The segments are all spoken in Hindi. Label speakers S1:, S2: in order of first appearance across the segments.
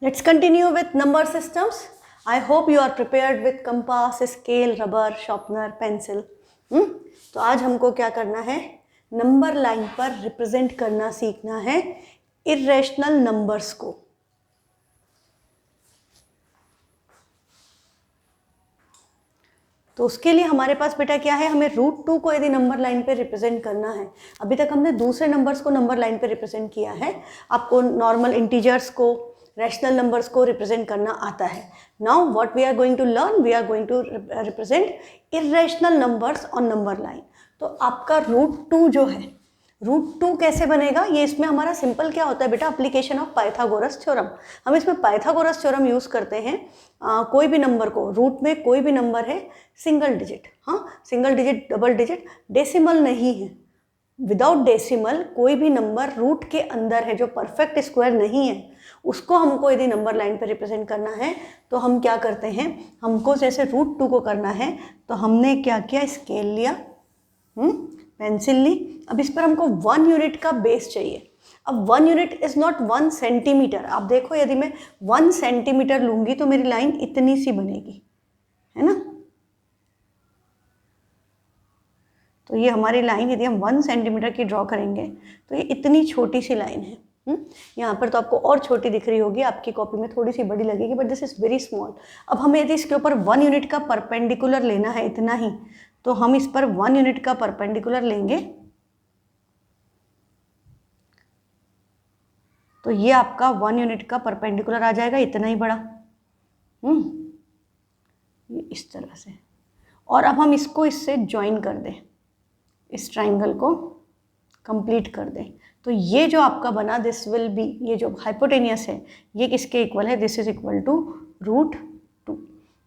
S1: Let's continue with number systems. I hope you are prepared with compass, scale, rubber, sharpener, pencil. तो आज हमको क्या करना है, नंबर लाइन पर रिप्रेजेंट करना सीखना है इरेशनल नंबर्स को। तो उसके लिए हमारे पास बेटा क्या है, हमें √2 को यदि नंबर लाइन पे रिप्रेजेंट करना है। अभी तक हमने दूसरे नंबर्स को नंबर लाइन पे रिप्रेजेंट किया है, आपको नॉर्मल इंटीजर्स को, रैशनल नंबर्स को रिप्रेजेंट करना आता है। Now what we are going to learn, we are going to represent irrational numbers on number line. तो आपका √2 जो है, √2 कैसे बनेगा, ये इसमें हमारा सिंपल क्या होता है बेटा, एप्लीकेशन ऑफ पाइथागोरस थ्योरम। हम इसमें पाइथागोरस थ्योरम यूज़ करते हैं। कोई भी नंबर को, रूट में कोई भी नंबर है सिंगल डिजिट, हाँ single digit, double digit, decimal नहीं है, विदाउट डेसिमल कोई भी नंबर रूट के अंदर है जो परफेक्ट स्क्वायर नहीं है, उसको हमको यदि नंबर लाइन पे रिप्रेजेंट करना है तो हम क्या करते हैं, हमको जैसे √2 को करना है तो हमने क्या किया, स्केल लिया, पेंसिल ली। अब इस पर हमको 1 यूनिट का बेस चाहिए। अब 1 यूनिट इज नॉट 1 सेंटीमीटर। आप देखो यदि मैं 1 सेंटीमीटर लूंगी तो मेरी लाइन इतनी सी बनेगी, है ना। तो ये हमारी लाइन यदि हम 1 सेंटीमीटर की ड्रॉ करेंगे तो ये इतनी छोटी सी लाइन है। यहाँ पर तो आपको और छोटी दिख रही होगी, आपकी कॉपी में थोड़ी सी बड़ी लगेगी, but this is very small. अब हमें यदि इसके ऊपर 1 यूनिट का परपेंडिकुलर लेना है, इतना ही, तो हम इस पर 1 यूनिट का परपेंडिकुलर लेंगे तो ये आपका 1 यूनिट का परपेंडिकुलर आ जाएगा, इतना ही बड़ा, ये इस तरह से। और अब हम इसको इससे ज्वाइन कर दें, इस ट्राइंगल को कंप्लीट कर दें, तो ये जो आपका बना, दिस विल बी, ये जो हाइपोटेनियस है ये किसके इक्वल है, दिस इज इक्वल टू √2।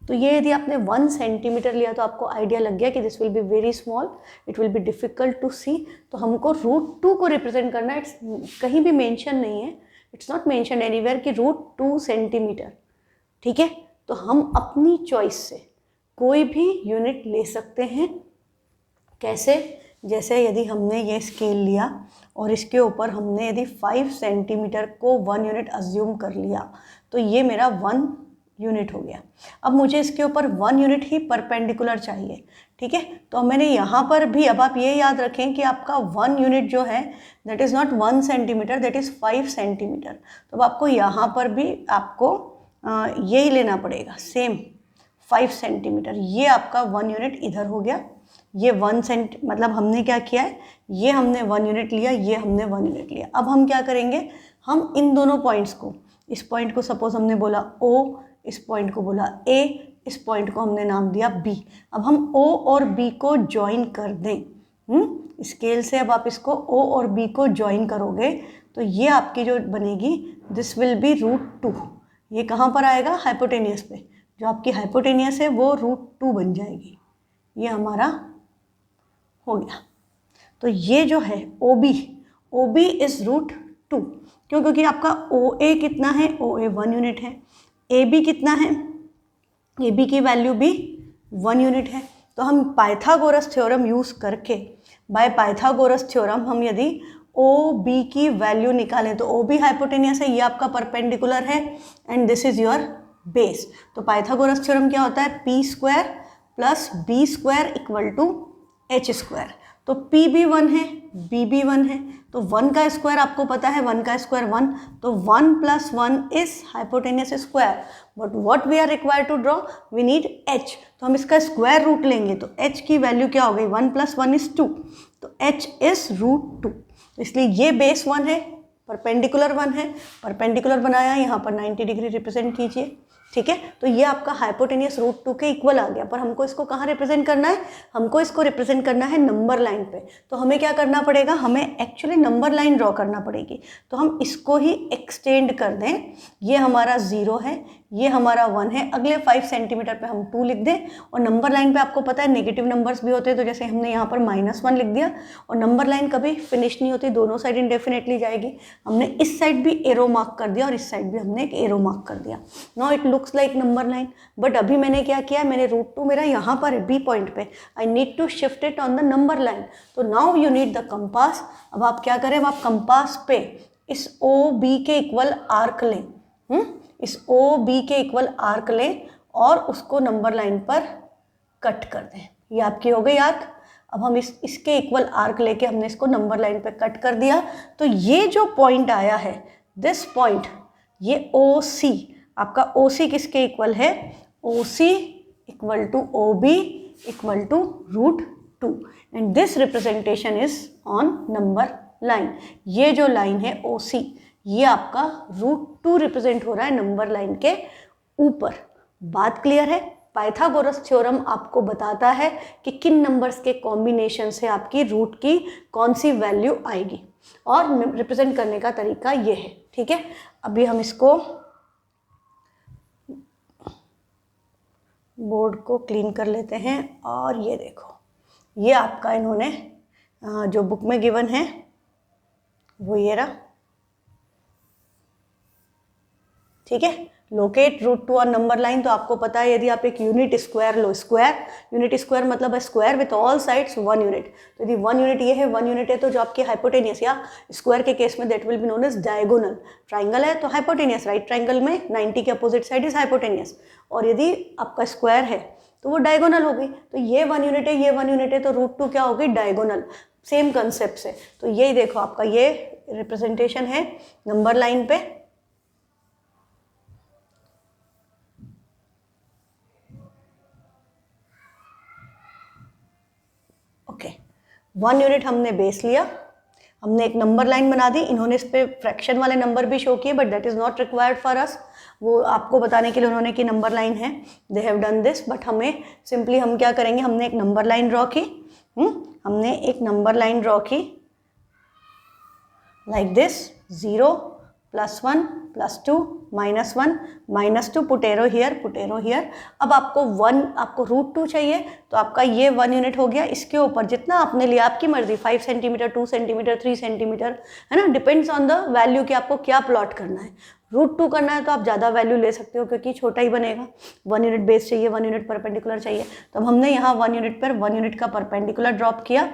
S1: तो ये यदि आपने 1 सेंटीमीटर लिया तो आपको आइडिया लग गया कि this will be very small, it will be difficult to see. तो हमको √2 को रिप्रेजेंट करना है, इट्स कहीं भी मेंशन नहीं है, इट्स नॉट मेंशन एनीवेयर कि √2 सेंटीमीटर, ठीक है। तो हम अपनी चॉइस से कोई भी यूनिट ले सकते हैं। कैसे, जैसे यदि हमने ये स्केल लिया और इसके ऊपर हमने यदि 5 सेंटीमीटर को 1 यूनिट अज्यूम कर लिया तो ये मेरा 1 यूनिट हो गया। अब मुझे इसके ऊपर 1 यूनिट ही परपेंडिकुलर चाहिए, ठीक है। तो मैंने यहाँ पर भी, अब आप ये याद रखें कि आपका 1 यूनिट जो है that is not 1 centimetre, that is 5 centimetre. तो अब आपको यहाँ पर भी आपको यही लेना पड़ेगा, सेम 5 सेंटीमीटर। ये आपका 1 यूनिट इधर हो गया, ये 1 सेंट, मतलब हमने क्या किया है, ये हमने 1 यूनिट लिया, ये हमने 1 यूनिट लिया। अब हम क्या करेंगे, हम इन दोनों पॉइंट्स को, इस पॉइंट को सपोज हमने बोला O, इस पॉइंट को बोला A, इस पॉइंट को हमने नाम दिया B। अब हम O और B को ज्वाइन कर दें स्केल से। अब आप इसको O और B को ज्वाइन करोगे तो ये आपकी जो बनेगी, दिस विल बी √2। ये कहाँ पर आएगा, हाइपोटेनियस पे, जो आपकी हाइपोटेनियस है वो √2 बन जाएगी। ये हमारा हो गया। तो ये जो है OB इज √2, क्यों, क्योंकि आपका OA कितना है, OA 1 यूनिट है, AB कितना है, AB की वैल्यू भी 1 यूनिट है। तो हम पाइथागोरस थ्योरम यूज़ करके, बाय पाइथागोरस थ्योरम हम यदि OB की वैल्यू निकालें तो OB हाइपोटेनियस है, ये आपका परपेंडिकुलर है, and this is your base. तो पाइथागोरस थ्योरम क्या होता है, p² + b² = h²। तो p भी 1 है, b भी 1 है, तो 1 का स्क्वायर आपको पता है, 1 का स्क्वायर 1, तो 1 + 1 is hypotenuse square. But what we are required to draw, we need h। तो हम इसका स्क्वायर रूट लेंगे तो h की वैल्यू क्या हो गई, 1 + 1 इज 2, तो h इज √2। इसलिए ये बेस 1 है, परपेंडिकुलर 1 है, परपेंडिकुलर बनाया, यहाँ पर 90 डिग्री रिप्रेजेंट कीजिए, ठीक है। तो ये आपका हाइपोटेनियस √2 के इक्वल आ गया। पर हमको इसको कहाँ रिप्रेजेंट करना है, हमको इसको रिप्रेजेंट करना है नंबर लाइन पे। तो हमें क्या करना पड़ेगा, हमें एक्चुअली नंबर लाइन ड्रॉ करना पड़ेगी। तो हम इसको ही एक्सटेंड कर दें, ये हमारा 0 है, ये हमारा 1 है, अगले 5 सेंटीमीटर पे हम 2 लिख दें। और नंबर लाइन पे आपको पता है नेगेटिव नंबर्स भी होते हैं, तो जैसे हमने यहाँ पर -1 लिख दिया, और नंबर लाइन कभी फिनिश नहीं होती, दोनों साइड इंडेफिनेटली जाएगी। हमने इस साइड भी एरो मार्क कर दिया और इस साइड भी हमने एक एरो मार्क कर दिया। Now it looks like number line. But अभी मैंने क्या किया, मैंने √2 मेरा यहाँ पर है B पॉइंट पे, I need to shift it on the number line. तो now you need the compass. अब आप क्या करें, अब आप कंपास पे इस OB के इक्वल आर्क लें, इस ओ बी के इक्वल आर्क लें और उसको नंबर लाइन पर कट कर दें। ये आपकी हो गई आर्क। अब हम इसके इक्वल आर्क लेके हमने इसको नंबर लाइन पे कट कर दिया। तो ये जो पॉइंट आया है, दिस पॉइंट, ये ओ सी, आपका ओ सी किसके इक्वल है? O C equal to O B equal to √2 and this representation is on number line. ये जो लाइन है ओ सी, ये आपका √2 रिप्रेजेंट हो रहा है नंबर लाइन के ऊपर। बात क्लियर है? पाइथागोरस थ्योरम आपको बताता है कि किन नंबर्स के कॉम्बिनेशन से आपकी रूट की कौन सी वैल्यू आएगी, और रिप्रेजेंट करने का तरीका ये है। ठीक है, अभी हम इसको बोर्ड को क्लीन कर लेते हैं। और ये देखो, ये आपका इन्होंने जो बुक में गिवन है वो ये रहा। ठीक है, लोकेट √2 और नंबर लाइन। तो आपको पता है यदि आप एक यूनिट स्क्वायर लो, स्क्वायर यूनिट स्क्वायर मतलब है square with all sides 1 unit. तो यदि 1 यूनिट ये है, 1 यूनिट है, तो जो आपकी हाइपोटेनियस या स्क्वायर के केस में that will be known as diagonal. Triangle है तो हाइपोटेनियस, राइट ट्राइंगल में 90 के अपोजिट साइड इज हाइपोटेनियस। और यदि आपका स्क्वायर है तो वो डायगोनल हो गई। तो ये 1 यूनिट है, ये 1 यूनिट है, तो √2 क्या हो गई? डायगोनल। सेम कंसेप्ट से तो यही देखो आपका ये रिप्रेजेंटेशन है नंबर लाइन पे। ओके, 1 यूनिट हमने बेस लिया, हमने एक नंबर लाइन बना दी। इन्होंने इस पे फ्रैक्शन वाले नंबर भी शो किए, but that is not required for us. वो आपको बताने के लिए उन्होंने कि नंबर लाइन है, they have done this. But हमें सिंपली हम क्या करेंगे, हमने एक नंबर लाइन ड्रॉ की, हमने एक नंबर लाइन ड्रॉ की like this, 0 +1 +2 -1 -2, put arrow here, put arrow here. अब आपको √2 चाहिए, तो आपका ये 1 यूनिट हो गया। इसके ऊपर जितना आपने लिया, आपकी मर्जी, 5 सेंटीमीटर, 2 सेंटीमीटर, 3 सेंटीमीटर, है ना, डिपेंड्स ऑन द वैल्यू कि आपको क्या प्लॉट करना है। √2 करना है तो आप ज़्यादा वैल्यू ले सकते हो क्योंकि छोटा ही बनेगा। 1 यूनिट बेस चाहिए, 1 यूनिट परपेंडिकुलर चाहिए। तो हमने यहाँ 1 यूनिट पर 1 यूनिट का परपेंडिकुलर ड्रॉप किया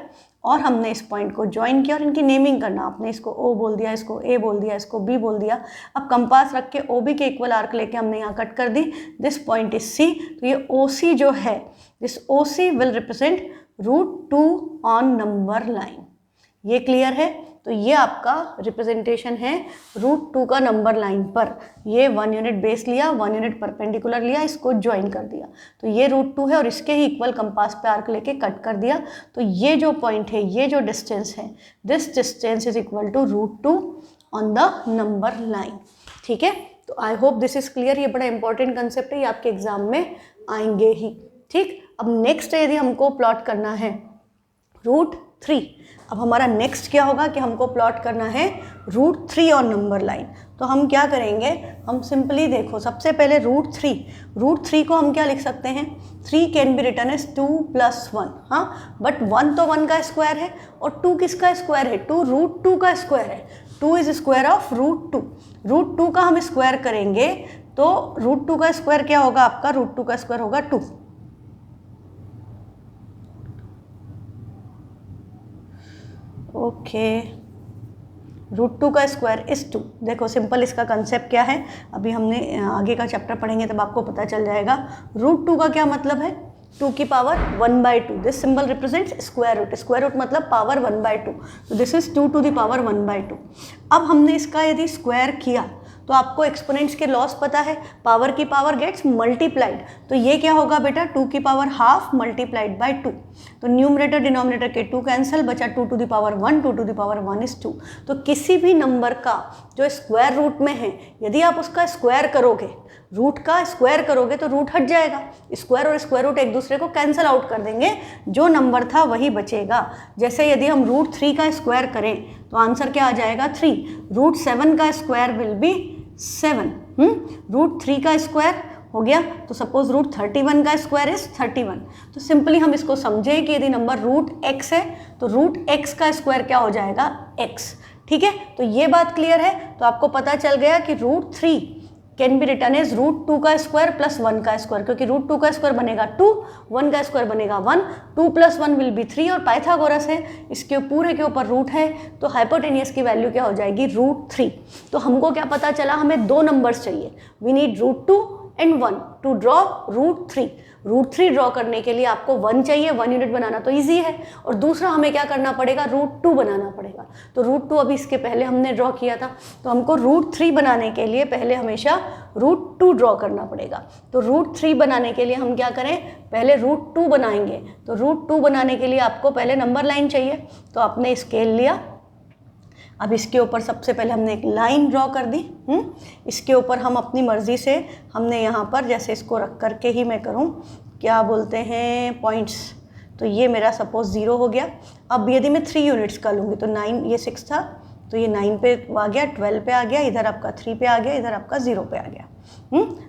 S1: और हमने इस पॉइंट को ज्वाइन किया। और इनकी नेमिंग करना, आपने इसको O बोल दिया, इसको A बोल दिया, इसको B बोल दिया। अब कंपास रख के OB के इक्वल आर्क लेके हमने यहाँ कट कर दी। This point is C। तो ये OC जो है, this OC will represent √2 on number line. ये क्लियर है? तो ये आपका रिप्रेजेंटेशन है √2 का नंबर लाइन पर। ये 1 यूनिट बेस लिया, 1 यूनिट परपेंडिकुलर लिया, इसको ज्वाइन कर दिया। तो ये √2 है और इसके ही इक्वल कंपास पे आर्क लेके कट कर दिया। तो ये जो पॉइंट है, ये जो डिस्टेंस है, this distance is equal to √2 on the number line. ठीक है, तो I hope this is clear. ये बड़ा इंपॉर्टेंट कंसेप्ट है, ये आपके एग्जाम में आएंगे ही। ठीक, अब नेक्स्ट यदि हमको प्लॉट करना है √3। अब हमारा नेक्स्ट क्या होगा कि हमको प्लॉट करना है √3 और नंबर लाइन। तो हम क्या करेंगे, हम सिंपली देखो, सबसे पहले √3 को हम क्या लिख सकते हैं? 3 कैन बी रिटन एज 2 + 1। हाँ, बट 1 तो 1 का स्क्वायर है और 2 किसका स्क्वायर है? 2 √2 का स्क्वायर है। 2 इज स्क्वायर ऑफ √2। √2 का हम स्क्वायर करेंगे तो √2 का स्क्वायर क्या होगा आपका? √2 का स्क्वायर होगा 2। ओके, √2 का स्क्वायर इज 2। देखो सिंपल इसका कंसेप्ट क्या है, अभी हमने आगे का चैप्टर पढ़ेंगे तब आपको पता चल जाएगा। √2 का क्या मतलब है? 2 की power 1/2। This symbol represents square root. Square root मतलब पावर 1/2। तो this is 2 to the power 1/2। अब हमने इसका यदि स्क्वायर किया तो आपको एक्सपोनेंट्स के लॉस पता है, पावर की पावर गेट्स मल्टीप्लाइड। तो ये क्या होगा बेटा? 2 की पावर हाफ मल्टीप्लाइड बाय 2। तो न्यूमरेटर डिनोमिनेटर के 2 कैंसिल, बचा 2 to the power 1। 2 to the power 1 is 2। तो किसी भी नंबर का जो स्क्वायर रूट में है, यदि आप उसका स्क्वायर करोगे, रूट का स्क्वायर करोगे तो रूट हट जाएगा। स्क्वायर और स्क्वायर रूट एक दूसरे को कैंसिल आउट कर देंगे, जो नंबर था वही बचेगा। जैसे यदि हम √3 का स्क्वायर करें तो आंसर क्या आ जाएगा? 3। √7 का स्क्वायर विल बी 7। √3 का स्क्वायर हो गया तो सपोज √31 का स्क्वायर इज 31। तो सिंपली हम इसको समझें कि यदि नंबर √x है तो √x का स्क्वायर क्या हो जाएगा? x। ठीक है, तो ये बात क्लियर है। तो आपको पता चल गया कि √3 कैन बी रिटर्न एज √2 का स्क्वायर प्लस 1 का स्क्वायर, क्योंकि √2 का स्क्वायर बनेगा 2, 1 का स्क्वायर बनेगा 1, 2 + 1 विल बी 3, और पाइथागोरस है, इसके पूरे के ऊपर रूट है, तो हाइपोटेनियस की वैल्यू क्या हो जाएगी √3। तो हमको क्या पता चला, हमें 2 नंबर्स चाहिए, we need √2 and 1 to draw √3। √3 draw करने के लिए आपको 1 चाहिए, 1 यूनिट बनाना तो ईजी है, और दूसरा हमें क्या करना पड़ेगा, √2 बनाना पड़ेगा। तो √2 अभी इसके पहले हमने ड्रॉ किया था, तो हमको √3 बनाने के लिए पहले हमेशा √2 ड्रॉ करना पड़ेगा। तो √3 बनाने के लिए हम क्या करें, पहले √2 बनाएंगे। तो √2 बनाने के लिए आपको पहले नंबर लाइन चाहिए, तो आपने स्केल लिया, अब इसके ऊपर सबसे पहले हमने एक लाइन ड्रॉ कर दी। इसके ऊपर हम अपनी मर्ज़ी से हमने यहाँ पर जैसे इसको रख करके ही मैं करूँ, क्या बोलते हैं, पॉइंट्स, तो ये मेरा सपोज 0 हो गया। अब यदि मैं 3 यूनिट्स का लूँगी तो 9, ये 6 था तो ये 9 पे आ गया, 12 पे आ गया, इधर आपका 3 पे आ गया, इधर आपका 0 पे आ गया।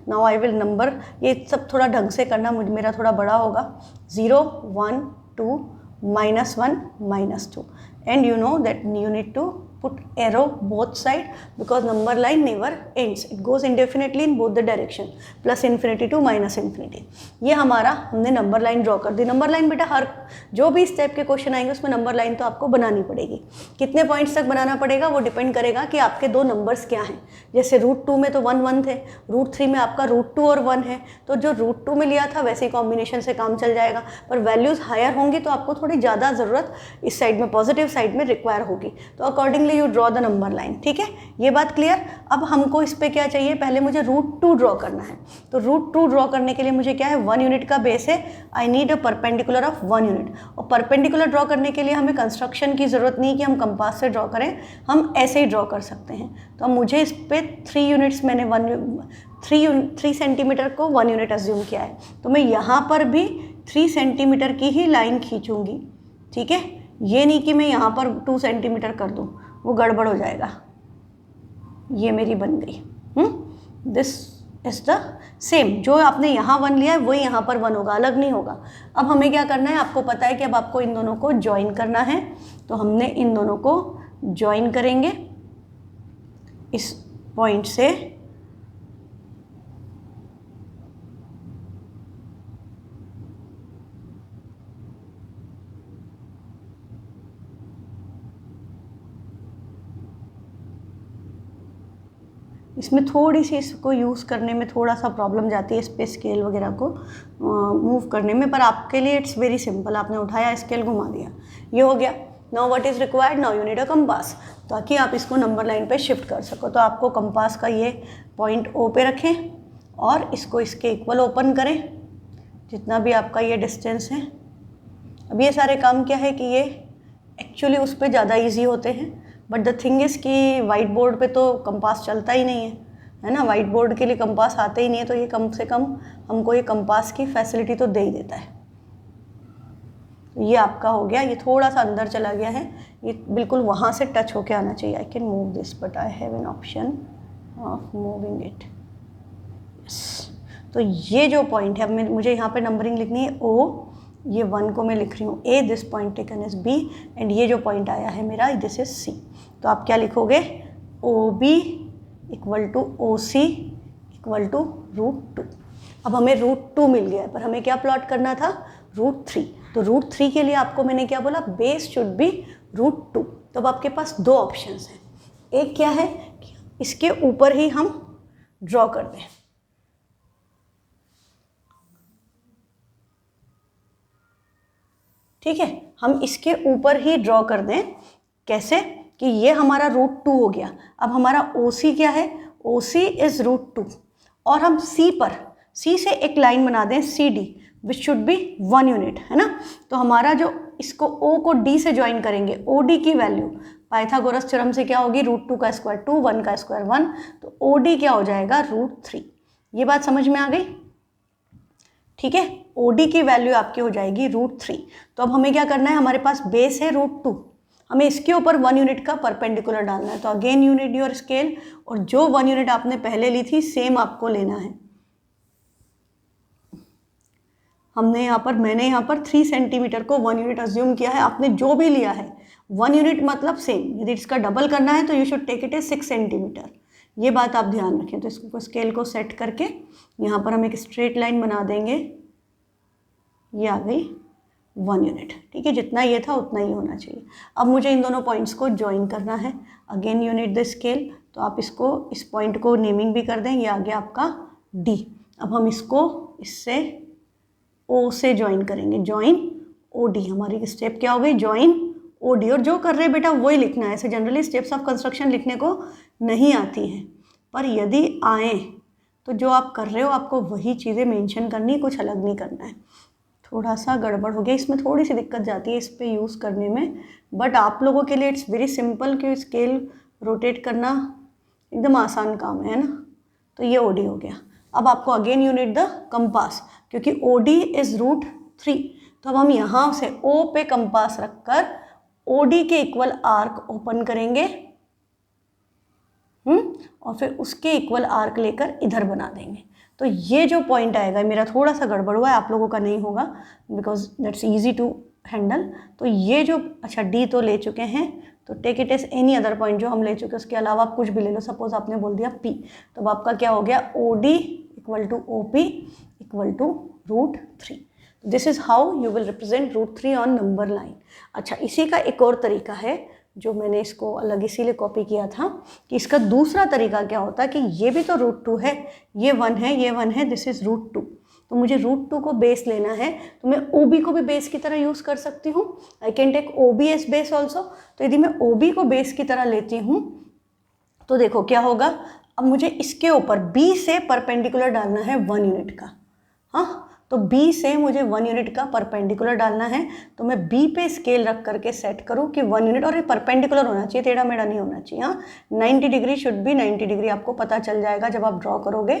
S1: नाउ आई विल नंबर, ये सब थोड़ा ढंग से करना, मेरा थोड़ा बड़ा होगा, 0, 1, 2, -1, -2, and you know that you need to put arrow both side because number line never ends, it goes indefinitely in both the direction, plus infinity to minus infinity। ये हमारा हमने नंबर लाइन ड्रॉ कर दी। नंबर लाइन बेटा हर जो भी इस टाइप के क्वेश्चन आएंगे उसमें नंबर लाइन तो आपको बनानी पड़ेगी। कितने पॉइंट्स तक बनाना पड़ेगा वो डिपेंड करेगा कि आपके 2 नंबर्स क्या हैं। जैसे √2 में तो 1, 1 थे, √3 में आपका √2 और 1 है, तो जो √2 में लिया था वैसे ही कॉम्बिनेशन से काम चल जाएगा, पर वैल्यूज़ हायर होंगी तो आपको थोड़ी ज़्यादा ज़रूरत इस साइड में, पॉजिटिव साइड में रिक्वायर होगी, तो accordingly you draw the number line. ठीक है, ये बात क्लियर। अब हमको इस पे क्या चाहिए, पहले मुझे √2 ड्रॉ करना है। तो √2 ड्रॉ करने के लिए मुझे क्या है, 1 यूनिट का बेस है, I need a perpendicular of 1 unit. और परपेंडिकुलर ड्रॉ करने के लिए हमें कंस्ट्रक्शन की ज़रूरत नहीं कि हम कंपास से ड्रॉ करें, हम ऐसे ही ड्रॉ कर सकते हैं। तो अब मुझे इस पर 3 यूनिट्स, मैंने 3 सेंटीमीटर को 1 यूनिट अज्यूम किया है, तो मैं यहाँ पर भी 3 सेंटीमीटर की ही लाइन खींचूंगी। ठीक है, ये नहीं कि मैं यहाँ पर 2 सेंटीमीटर कर दूँ, वो गड़बड़ हो जाएगा। ये मेरी बन गई। दिस इज द सेम, जो आपने यहाँ 1 लिया है वही यहाँ पर 1 होगा, अलग नहीं होगा। अब हमें क्या करना है, आपको पता है कि अब आपको इन दोनों को ज्वाइन करना है, तो हमने इन दोनों को ज्वाइन करेंगे इस पॉइंट से। इसमें थोड़ी सी इसको यूज़ करने में थोड़ा सा प्रॉब्लम जाती है, इस पे स्केल वगैरह को मूव करने में, पर आपके लिए इट्स वेरी सिंपल। आपने उठाया, स्केल घुमा दिया, ये हो गया। Now what is required, now you need a compass, ताकि आप इसको नंबर लाइन पे शिफ्ट कर सको। तो आपको कंपास का ये पॉइंट O पे रखें और इसको इसके इक्वल ओपन करें, जितना भी आपका ये डिस्टेंस है। अब ये सारे काम क्या है कि ये एक्चुअली उस पर ज़्यादा ईजी होते हैं, बट द थिंग इज़ कि वाइट बोर्ड पे तो कंपास चलता ही नहीं है ना, वाइट बोर्ड के लिए कंपास आते ही नहीं है, तो ये कम से कम हमको ये कंपास की फैसिलिटी तो दे ही देता है। ये आपका हो गया, ये थोड़ा सा अंदर चला गया है, ये बिल्कुल वहाँ से टच होके आना चाहिए। I can move this but I have an option of moving it. Yes, तो ये जो पॉइंट है, मुझे यहाँ पे नंबरिंग लिखनी है O, ये 1 को मैं लिख रही हूँ A, this point taken is B, and ये जो पॉइंट आया है मेरा, दिस इज C। तो आप क्या लिखोगे, OB = OC = √2। अब हमें √2 मिल गया है, पर हमें क्या प्लॉट करना था, √3। तो √3 के लिए आपको मैंने क्या बोला, बेस शुड बी √2। तो अब आपके पास 2 ऑप्शंस हैं, एक क्या है कि इसके ऊपर ही हम ड्रॉ कर दें। ठीक है, हम इसके ऊपर ही ड्रॉ कर दें। कैसे कि ये हमारा √2 हो गया। अब हमारा OC क्या है, OC इज √2, और हम C से एक लाइन बना दें CD, which should be 1 unit, है ना। तो हमारा जो इसको O को D से ज्वाइन करेंगे, OD की वैल्यू पाइथागोरस थ्योरम से क्या होगी, √2 का स्क्वायर 2, 1 का स्क्वायर 1, तो OD क्या हो जाएगा, √3। ये बात समझ में आ गई। ठीक है, OD की वैल्यू आपकी हो जाएगी √3। तो अब हमें क्या करना है, हमारे पास बेस है √2, हमें इसके ऊपर 1 यूनिट का परपेंडिकुलर डालना है। तो again you need your scale, और जो 1 यूनिट आपने पहले ली थी सेम आपको लेना है। मैंने यहाँ पर 3 सेंटीमीटर को 1 यूनिट अज्यूम किया है, आपने जो भी लिया है 1 यूनिट मतलब सेम। यदि इसका डबल करना है तो you should take it a 6 centimetre. ये बात आप ध्यान रखें। तो इसको स्केल को सेट करके यहाँ पर हम एक स्ट्रेट लाइन बना देंगे, ये आ गई 1 यूनिट। ठीक है, जितना ये था उतना ही होना चाहिए। अब मुझे इन दोनों पॉइंट्स को ज्वाइन करना है। अगेन यूनिट द स्केल, तो आप इसको इस पॉइंट को नेमिंग भी कर दें, ये आ गया आपका D। अब हम इसको इससे O से ज्वाइन करेंगे, ज्वाइन OD। हमारी स्टेप क्या हो गई, ज्वाइन OD। और जो कर रहे हैं बेटा वही लिखना है, ऐसे जनरली स्टेप्स ऑफ कंस्ट्रक्शन लिखने को नहीं आती हैं, पर यदि आए तो जो आप कर रहे हो आपको वही चीज़ें मेंशन करनी, कुछ अलग नहीं करना है। थोड़ा सा गड़बड़ हो गया, इसमें थोड़ी सी दिक्कत जाती है इस पे यूज़ करने में, बट आप लोगों के लिए इट्स वेरी सिंपल कि स्केल रोटेट करना एकदम आसान काम है ना। तो ये OD हो गया। अब आपको अगेन यूनिट द कंपास, क्योंकि OD इज √3, तो अब हम यहाँ से O पे कंपास रखकर OD के इक्वल आर्क ओपन करेंगे और फिर उसके इक्वल आर्क लेकर इधर बना देंगे। तो ये जो पॉइंट आएगा, मेरा थोड़ा सा गड़बड़ हुआ है, आप लोगों का नहीं होगा because that's easy to handle. तो ये जो, अच्छा D तो ले चुके हैं, तो take it as any other point जो हम ले चुके हैं, उसके अलावा आप कुछ भी ले लो। सपोज आपने बोल दिया P, तो अब आपका क्या हो गया, OD equal to OP equal to √3। This is how you will represent √3 on number line. अच्छा, इसी का एक और तरीका है जो मैंने इसको अलग इसीलिए कॉपी किया था कि इसका दूसरा तरीका क्या होता है कि ये भी तो √2 है, ये 1 है, ये 1 है, दिस इज √2। तो मुझे √2 को बेस लेना है, तो मैं OB को भी बेस की तरह यूज़ कर सकती हूँ। I can take OB as base also. तो यदि मैं OB को बेस की तरह लेती हूँ तो देखो क्या होगा, अब मुझे इसके ऊपर B से परपेंडिकुलर डालना है 1 यूनिट का। हाँ, तो B से मुझे 1 यूनिट का परपेंडिकुलर डालना है, तो मैं B पे स्केल रख करके सेट करूँ कि 1 यूनिट, और ये परपेंडिकुलर होना चाहिए, टेढ़ा मेढ़ा नहीं होना चाहिए। हाँ, 90 डिग्री शुड बी 90 डिग्री, आपको पता चल जाएगा जब आप ड्रॉ करोगे।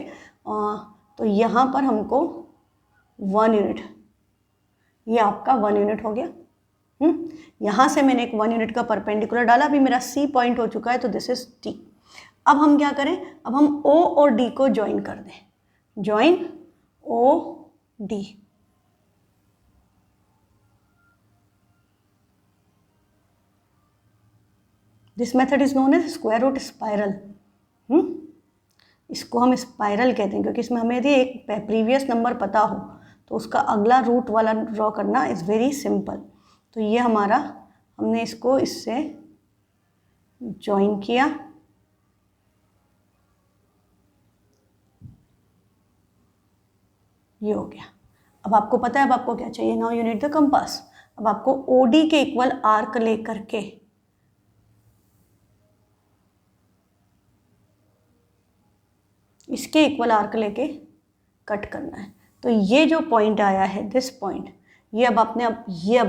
S1: तो यहाँ पर हमको 1 यूनिट, ये आपका 1 यूनिट हो गया। यहाँ से मैंने एक 1 यूनिट का परपेंडिकुलर डाला, अभी मेरा C पॉइंट हो चुका है, तो दिस इज D। अब हम क्या करें, अब हम O और D को ज्वाइन कर दें, join OD। This method is known as square root spiral. इसको हम स्पाइरल कहते हैं क्योंकि इसमें हमें यदि एक प्रीवियस नंबर पता हो तो उसका अगला रूट वाला ड्रॉ करना इज़ वेरी सिंपल। तो ये हमारा, हमने इसको इससे ज्वाइन किया, ये हो गया। अब आपको पता है अब आपको क्या चाहिए, नाउ यूनिट द कंपास। अब आपको OD के इक्वल आर्क लेकर के इसके इक्वल आर्क लेके कट करना है। तो ये जो पॉइंट आया है, दिस पॉइंट, ये अब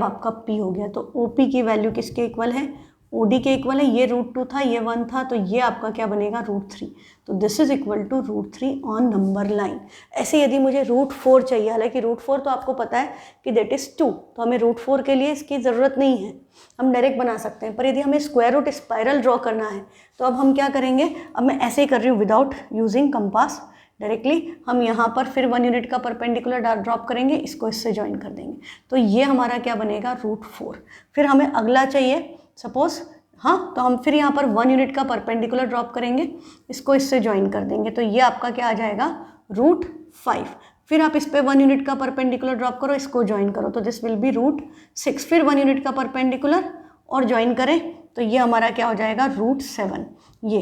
S1: आपका P हो गया। तो OP की वैल्यू किसके इक्वल है, OD के इक्वल है। ये √2 था, ये 1 था, तो ये आपका क्या बनेगा, √3। तो this is equal to √3 on number line. ऐसे यदि मुझे √4 चाहिए, हालांकि √4 तो आपको पता है कि दैट इज़ 2, तो हमें √4 के लिए इसकी ज़रूरत नहीं है, हम डायरेक्ट बना सकते हैं। पर यदि हमें स्क्वायर रूट स्पाइरल ड्रॉ करना है तो अब हम क्या करेंगे, अब मैं ऐसे ही कर रही हूँ विदाउट यूजिंग कंपास, डायरेक्टली हम यहाँ पर फिर 1 यूनिट का परपेंडिकुलर ड्रॉप करेंगे, इसको इससे ज्वाइन कर देंगे। तो ये हमारा क्या बनेगा, √4। फिर हमें अगला चाहिए सपोज, हाँ, तो हम फिर यहाँ पर 1 यूनिट का परपेंडिकुलर ड्रॉप करेंगे, इसको इससे ज्वाइन कर देंगे। तो ये आपका क्या आ जाएगा, √5। फिर आप इस पर 1 यूनिट का परपेंडिकुलर ड्रॉप करो, इसको ज्वाइन करो, तो दिस विल बी √6। फिर 1 यूनिट का परपेंडिकुलर और ज्वाइन करें तो ये हमारा क्या हो जाएगा, √7। ये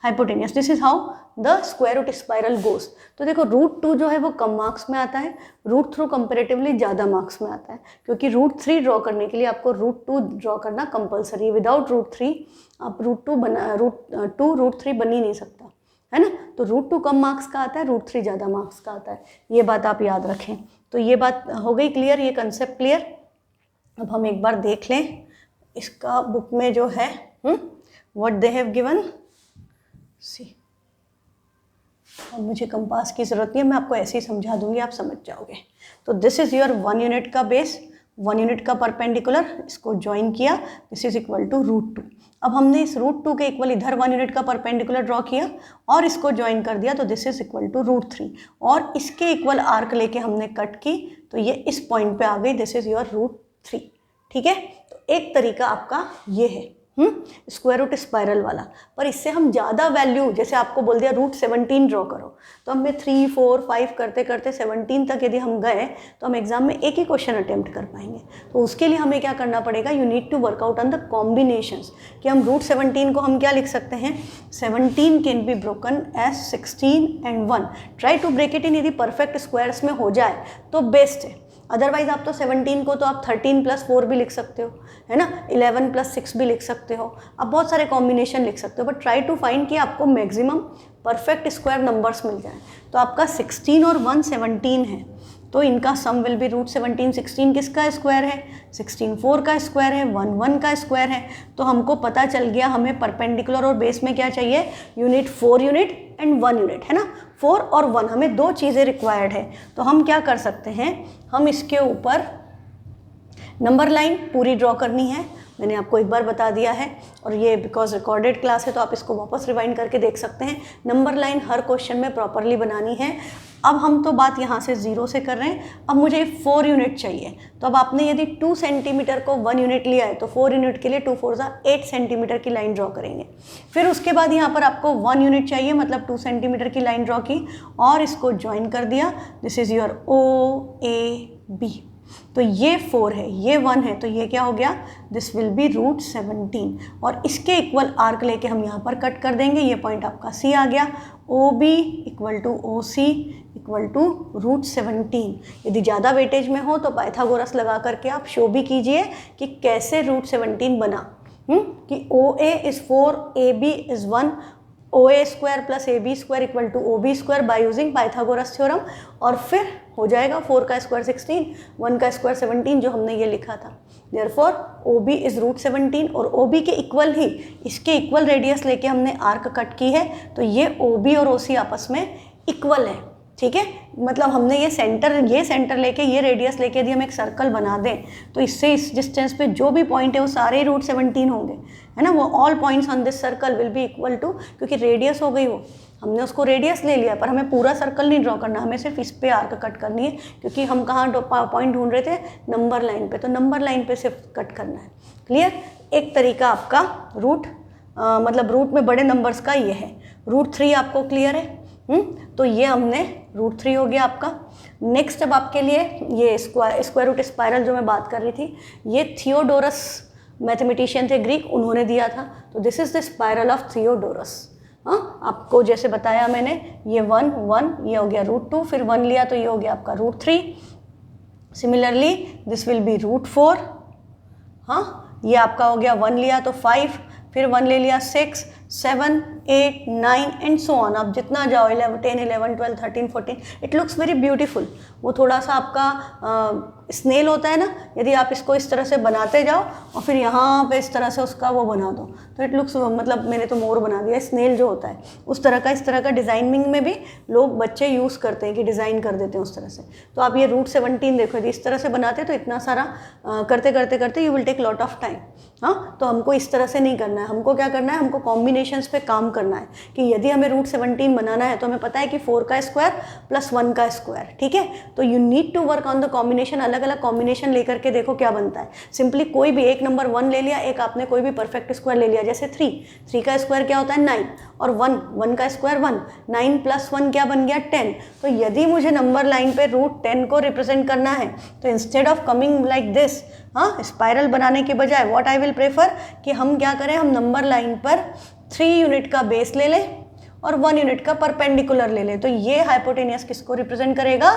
S1: hypotenuse. This is how the square root spiral goes. तो देखो √2 जो है वो कम मार्क्स में आता है, √3 कंपेरेटिवली ज़्यादा मार्क्स में आता है, क्योंकि √3 ड्रॉ करने के लिए आपको √2 ड्रॉ करना कंपलसरी है। विदाउट √3 आप √3 बन ही नहीं सकता, है ना। तो √2 कम मार्क्स का आता है, √3 ज़्यादा मार्क्स का आता है, ये बात आप याद रखें। तो ये बात हो गई क्लियर, ये कंसेप्ट क्लियर। अब हम एक बार देख लें इसका बुक में जो है व्हाट दे हैव गिवन, सी। और मुझे कंपास की ज़रूरत नहीं है, मैं आपको ऐसे ही समझा दूंगी, आप समझ जाओगे। तो दिस इज़ योर 1 यूनिट का बेस, 1 यूनिट का परपेंडिकुलर, इसको ज्वाइन किया, दिस इज इक्वल टू √2। अब हमने इस √2 के इक्वल इधर 1 यूनिट का परपेंडिकुलर ड्रॉ किया और इसको ज्वाइन कर दिया, तो दिस इज इक्वल टू √3। और इसके इक्वल आर्क लेके हमने कट की, तो ये इस पॉइंट पे आ गई, दिस इज योर √3। ठीक है, तो एक तरीका आपका ये है। स्क्वायर रूट स्पाइरल वाला। पर इससे हम ज़्यादा वैल्यू, जैसे आपको बोल दिया रूट 17 ड्रॉ करो, तो हमें 3, 4, 5 करते करते 17 तक यदि हम गए तो हम एग्जाम में एक ही क्वेश्चन अटेम्प्ट कर पाएंगे। तो उसके लिए हमें क्या करना पड़ेगा, you need to work out on the combinations, कि हम रूट 17 को हम क्या लिख सकते हैं, 17 can be broken as 16 and 1। Try to break it in, यदि परफेक्ट स्क्वायर्स में हो जाए तो बेस्ट है, अदरवाइज आप तो 17 को तो आप 13 + 4 भी लिख सकते हो, है ना, 11 + 6 भी लिख सकते हो, आप बहुत सारे कॉम्बिनेशन लिख सकते हो, बट ट्राई टू फाइंड कि आपको मैक्सिमम परफेक्ट स्क्वायर नंबर्स मिल जाए। तो आपका 16 और 1 17 है, तो इनका सम विल बी रूट 17। 16 किसका स्क्वायर है, 16 4 का स्क्वायर है, 1 1 का स्क्वायर है। तो हमको पता चल गया हमें परपेंडिकुलर और बेस में क्या चाहिए, यूनिट 4 यूनिट एंड 1 यूनिट, है ना, 4 और 1, हमें 2 चीज़ें रिक्वायर्ड है। तो हम क्या कर सकते हैं, हम इसके ऊपर नंबर लाइन पूरी ड्रॉ करनी है, मैंने आपको एक बार बता दिया है, और ये बिकॉज रिकॉर्डेड क्लास है तो आप इसको वापस रिवाइंड करके देख सकते हैं। नंबर लाइन हर क्वेश्चन में प्रॉपरली बनानी है। अब हम तो बात यहाँ से 0 से कर रहे हैं, अब मुझे 4 यूनिट चाहिए। तो अब आपने यदि 2 सेंटीमीटर को 1 यूनिट लिया है तो 4 यूनिट के लिए 2 4 8 सेंटीमीटर की लाइन ड्रॉ करेंगे। फिर उसके बाद यहाँ पर आपको 1 यूनिट चाहिए, मतलब 2 सेंटीमीटर की लाइन ड्रॉ की और इसको ज्वाइन कर दिया। This is your OAB। तो ये 4 है, ये 1 है, तो ये क्या हो गया, दिस विल बी रूट 17, और इसके इक्वल आर्क लेके हम यहाँ पर कट कर देंगे। ये पॉइंट आपका C आ गया, OB equal to OC equal to root 17। यदि ज़्यादा वेटेज में हो तो पाइथागोरस लगा करके आप शो भी कीजिए कि कैसे रूट 17 बना, कि OA is 4, AB is 1, OA² + AB² equal to OB² by using Pythagoras theorem, और फिर हो जाएगा 4 का स्क्वायर 16, 1 का स्क्वायर 17, जो हमने ये लिखा था। देयरफॉर OB इज़ रूट 17, और OB के इक्वल ही इसके इक्वल रेडियस लेके हमने आर्क कट की है, तो ये OB और OC आपस में इक्वल है, ठीक है। मतलब हमने ये सेंटर लेके ये रेडियस लेके यदि हम एक सर्कल बना दें तो इससे इस डिस्टेंस पे जो भी पॉइंट है वो सारे रूट 17 होंगे, है ना, वो all points on this circle will be equal to, क्योंकि रेडियस हो गई वो, हमने उसको रेडियस ले लिया, पर हमें पूरा सर्कल नहीं ड्रॉ करना, हमें सिर्फ इस पे आर्क कट करनी है, क्योंकि हम कहाँ पॉइंट ढूंढ रहे थे, नंबर लाइन पे, तो नंबर लाइन पे सिर्फ कट करना है। क्लियर। एक तरीका आपका रूट मतलब रूट में बड़े नंबर्स का ये है। रूट 3 आपको क्लियर है, तो ये हमने रूट 3 हो गया आपका। नेक्स्ट अब आपके लिए ये स्क्वायर रूट स्पाइरल जो मैं बात कर रही थी, ये थियोडोरस मैथमेटिशियन थे ग्रीक, उन्होंने दिया था। तो this is the spiral of Theodorus. हाँ, आपको जैसे बताया मैंने, ये 1 1 ये हो गया रूट 2, फिर 1 लिया तो ये हो गया आपका root 3। Similarly this will be root 4। हाँ, ये आपका हो गया 1 लिया तो 5, फिर 1 ले लिया 6 7 8 9 एंड सो ऑन। आप जितना जाओ 11 10 11 12 13 14, इट लुक्स वेरी ब्यूटीफुल। वो थोड़ा सा आपका स्नेल होता है ना, यदि आप इसको इस तरह से बनाते जाओ और फिर यहाँ पे इस तरह से उसका वो बना दो तो इट लुक्स, मतलब मैंने तो मोर बना दिया, स्नेल जो होता है उस तरह का, इस तरह का डिज़ाइनिंग में भी लोग बच्चे यूज़ करते हैं कि डिज़ाइन कर देते हैं उस तरह से। तो आप ये रूट 17 देखो, यदि इस तरह से बनाते तो इतना सारा करते करते करते you will take lot of time. हाँ, तो हमको इस तरह से नहीं करना है, हमको क्या करना है, हमको कॉम्बिनेशंस पे काम करना है कि यदि हमें रूट 17 बनाना है तो हमें पता है कि 4 का स्क्वायर प्लस 1 का स्क्वायर, ठीक है। तो you need to work on the combination, अलग अलग कॉम्बिनेशन लेकर के देखो क्या बनता है। सिंपली कोई भी एक नंबर 1 ले लिया, एक आपने कोई भी परफेक्ट स्क्वायर ले लिया, जैसे 3 का स्क्वायर क्या होता है 9, और 1 का स्क्वायर 1, 9 + 1 क्या बन गया 10। तो यदि मुझे नंबर लाइन पे रूट 10 को रिप्रेजेंट करना है तो instead of coming like this, हाँ, स्पाइरल बनाने के बजाय व्हाट आई विल प्रेफर कि हम क्या करें, हम नंबर लाइन पर 3 यूनिट का बेस ले लें और 1 यूनिट का परपेंडिकुलर ले लें। तो ये हाइपोटेनियस किसको रिप्रेजेंट करेगा,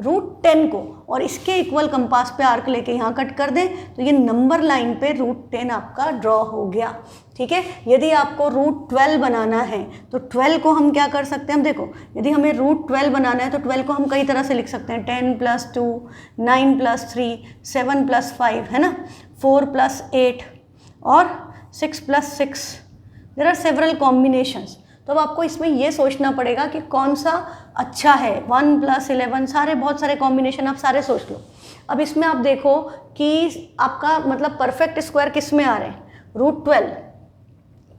S1: रूट 10 को, और इसके इक्वल कंपास पे आर्क लेके यहाँ कट कर दें तो ये नंबर लाइन पे रूट 10 आपका ड्रॉ हो गया, ठीक है। यदि आपको रूट 12 बनाना है तो 12 को हम क्या कर सकते हैं, हम देखो, यदि हमें रूट 12 बनाना है तो 12 को हम कई तरह से लिख सकते हैं, 10 + 2, 9 + 3, 7 + 5, है ना, 4 + 8 और 6 + 6। There are several combinations. तो अब आपको इसमें ये सोचना पड़ेगा कि कौन सा अच्छा है, 1 + 11, सारे बहुत सारे कॉम्बिनेशन आप सारे सोच लो। अब इसमें आप देखो कि आपका मतलब परफेक्ट स्क्वायर किस में आ रहे हैं, रूट 12।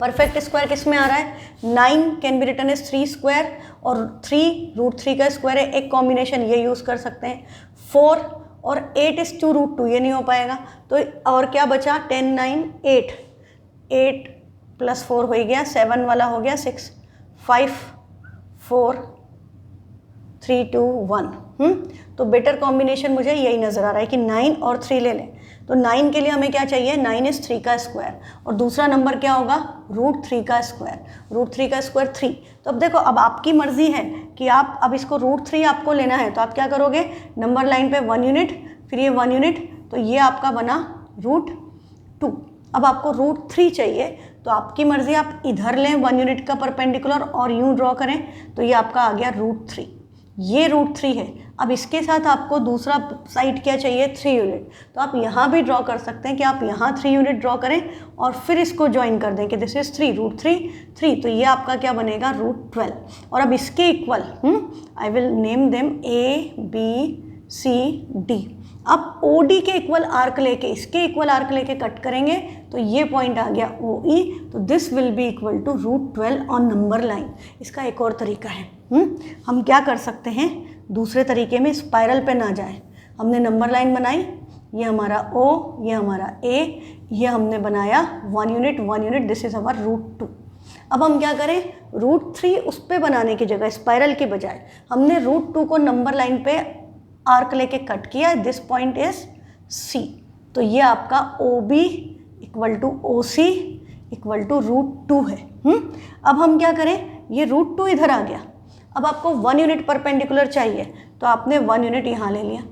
S1: परफेक्ट स्क्वायर किस में आ रहा है, 9 can be written as 3 square, और 3 रूट 3 का स्क्वायर है, एक कॉम्बिनेशन ये यूज़ कर सकते हैं। 4 और 8 इज 2 रूट 2, ये नहीं हो पाएगा, तो और क्या बचा, 10 9 8, 8 + 4 हो गया, 7 वाला हो गया 6, 5 4 3 2 1। तो बेटर कॉम्बिनेशन मुझे यही नज़र आ रहा है कि 9 और 3 ले लें। तो 9 के लिए हमें क्या चाहिए, 9 इज़ 3 का स्क्वायर, और दूसरा नंबर क्या होगा, √3 का स्क्वायर। √3 का स्क्वायर 3। तो अब देखो, अब आपकी मर्जी है कि आप अब इसको √3 आपको लेना है, तो आप क्या करोगे, नंबर लाइन पे 1 यूनिट, फिर ये 1 यूनिट, तो ये आपका बना √2। अब आपको √3 चाहिए, तो आपकी मर्जी, आप इधर लें 1 यूनिट का परपेंडिकुलर और यूँ ड्रॉ करें, तो ये आपका आ गया √3। ये √3 है। अब इसके साथ आपको दूसरा साइड क्या चाहिए, 3 यूनिट। तो आप यहाँ भी ड्रॉ कर सकते हैं कि आप यहाँ 3 यूनिट ड्रॉ करें और फिर इसको ज्वाइन कर दें कि दिस इज 3, √3 3, तो ये आपका क्या बनेगा, √12। और अब इसके equal I will name them ABCD। अब OD के इक्वल आर्क लेके, इसके इक्वल आर्क लेके कट करेंगे, तो ये पॉइंट आ गया OE, तो this will be equal to √12 on number line. इसका एक और तरीका है, हम क्या कर सकते हैं, दूसरे तरीके में स्पाइरल पे ना जाए। हमने नंबर लाइन बनाई, ये हमारा O, ये हमारा A, ये हमने बनाया 1 unit 1 unit, this is our √2। अब हम क्या करें, √3 उस पर बनाने की जगह, स्पाइरल के बजाय हमने √2 को नंबर लाइन पे आर्क लेके कट किया, दिस पॉइंट इज C। तो ये आपका OB equal to OC equal to √2 है। अब हम क्या करें, ये √2 इधर आ गया, अब आपको 1 यूनिट परपेंडिकुलर चाहिए, तो आपने 1 यूनिट यहाँ ले लिया,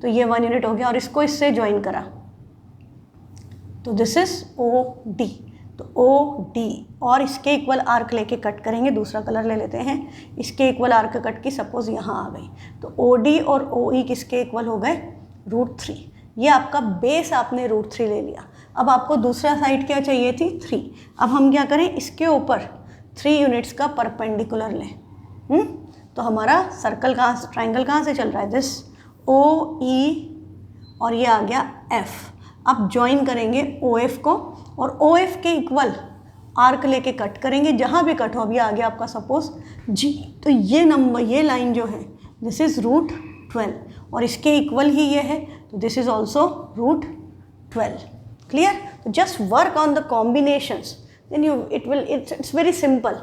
S1: तो ये 1 यूनिट हो गया, और इसको इससे ज्वाइन करा, तो दिस इज OD। तो OD और इसके इक्वल आर्क लेके कट करेंगे, दूसरा कलर ले लेते हैं, इसके इक्वल आर्क कट की सपोज यहाँ आ गई, तो OD और OE किसके इक्वल हो गए, √3। ये आपका बेस आपने √3 ले लिया। अब आपको दूसरा साइड क्या चाहिए थी, 3। अब हम क्या करें, इसके ऊपर 3 यूनिट्स का परपेंडिकुलर लें। तो हमारा सर्कल कहाँ, ट्राइंगल कहाँ से चल रहा है, दिस OE और ये आ गया F। अब ज्वाइन करेंगे OF को, और OF के इक्वल आर्क लेके कट करेंगे, जहाँ भी कट हो। अब ये आ गया आपका सपोज G। तो ये नंबर, ये लाइन जो है, दिस इज √12, और इसके इक्वल ही ये है, तो दिस इज ऑल्सो √12। क्लियर? तो just work on the combinations, then you it's very simple.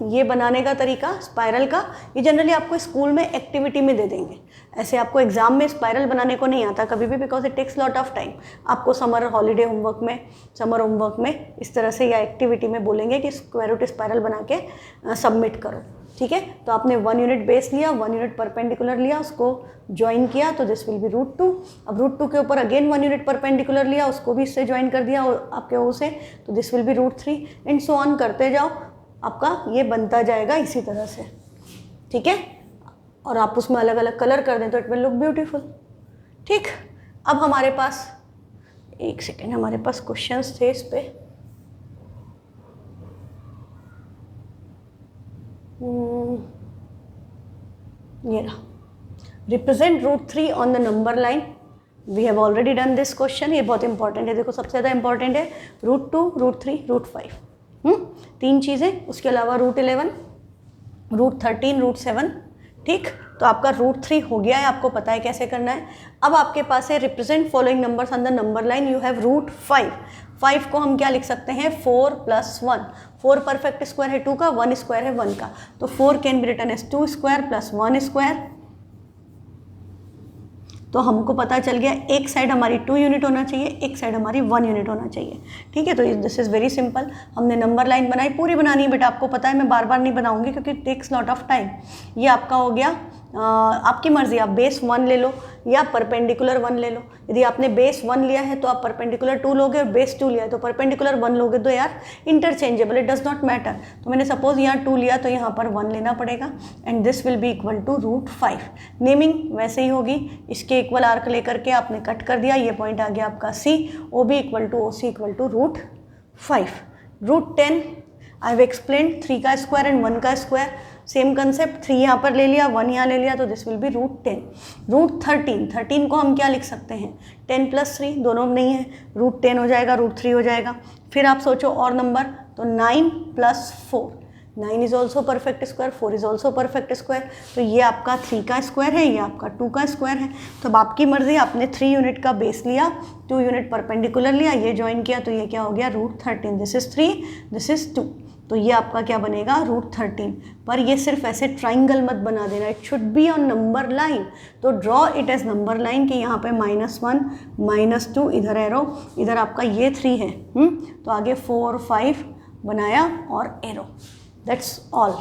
S1: ये बनाने का तरीका स्पाइरल का, ये जनरली आपको स्कूल में एक्टिविटी में दे देंगे, ऐसे आपको एग्जाम में स्पाइरल बनाने को नहीं आता कभी भी, because it takes lot of time. आपको समर हॉलीडे होमवर्क में, समर होमवर्क में इस तरह से या एक्टिविटी में बोलेंगे कि स्क्वायर रूट स्पाइरल बना के सबमिट करो, ठीक है। तो आपने 1 यूनिट बेस लिया, 1 यूनिट परपेंडिकुलर लिया, उसको ज्वाइन किया, तो दिस विल बी √2। अब √2 के ऊपर अगेन 1 यूनिट परपेंडिकुलर लिया, उसको भी इससे ज्वाइन कर दिया आपके O से, तो this will B √3 and so on करते जाओ, आपका ये बनता जाएगा इसी तरह से, ठीक है। और आप उसमें अलग अलग कलर कर दें तो इट विल लुक ब्यूटीफुल, ठीक। अब हमारे पास, एक सेकेंड, हमारे पास क्वेश्चंस थे इस पे। ये रहा, represent √3 on the number line. We have already done this question, ये बहुत इंपॉर्टेंट है। देखो सबसे ज़्यादा इंपॉर्टेंट है √2, √3, √5, 3 चीज़ें। उसके अलावा √11, √13, √7, ठीक। तो आपका √3 हो गया है, आपको पता है कैसे करना है। अब आपके पास है represent following numbers on the number line, you have √5। 5 को हम क्या लिख सकते हैं, 4 + 1। 4 परफेक्ट स्क्वायर है 2 का, 1 स्क्वायर है 1 का, तो 4 can be written as 2 square + 1 square. तो हमको पता चल गया, एक साइड हमारी 2 यूनिट होना चाहिए, एक साइड हमारी 1 यूनिट होना चाहिए, ठीक है। तो दिस इज़ वेरी सिंपल। हमने नंबर लाइन बनाई, पूरी बनानी है बेटा, आपको पता है मैं बार बार नहीं बनाऊंगी क्योंकि it takes lot of time. ये आपका हो गया, आपकी मर्जी, आप बेस 1 ले लो या परपेंडिकुलर 1 ले लो। यदि आपने बेस 1 लिया है तो आप परपेंडिकुलर 2 लोगे, और बेस 2 लिया है तो परपेंडिकुलर 1 लोगे, तो यार interchangeable, it does not matter. तो मैंने सपोज यहाँ 2 लिया तो यहाँ पर 1 लेना पड़ेगा, and this will be equal to √5। Naming वैसे ही होगी, इसके इक्वल आर्क लेकर के आपने कट कर दिया, ये पॉइंट आ गया आपका C। OB equal to OC equal to √5। √10 I have explain, 3 का स्क्वायर एंड 1 का स्क्वायर, सेम कंसेप्ट। 3 यहाँ पर ले लिया, 1 यहाँ ले लिया, तो दिस विल बी √10। √13 को हम क्या लिख सकते हैं, 10 + 3, दोनों नहीं है, √10 हो जाएगा, √3 हो जाएगा। फिर आप सोचो और नंबर, तो 9 + 4, 9 is also perfect square, 4 is also perfect square. तो ये आपका 3 का स्क्वायर है, ये आपका 2 का स्क्वायर है। तो अब आपकी मर्जी, आपने 3 यूनिट का बेस लिया, 2 यूनिट परपेंडिकुलर लिया, ये ज्वाइन किया, तो ये क्या हो गया √13। दिस इज़ 3, दिस इज़ 2, तो ये आपका क्या बनेगा √13। पर ये सिर्फ ऐसे ट्राइंगल मत बना देना, it should be on number line. तो draw it as number line कि यहाँ पे -1 -2 इधर एरो, इधर आपका ये 3 है, तो आगे 4 5 बनाया और एरो, दैट्स ऑल।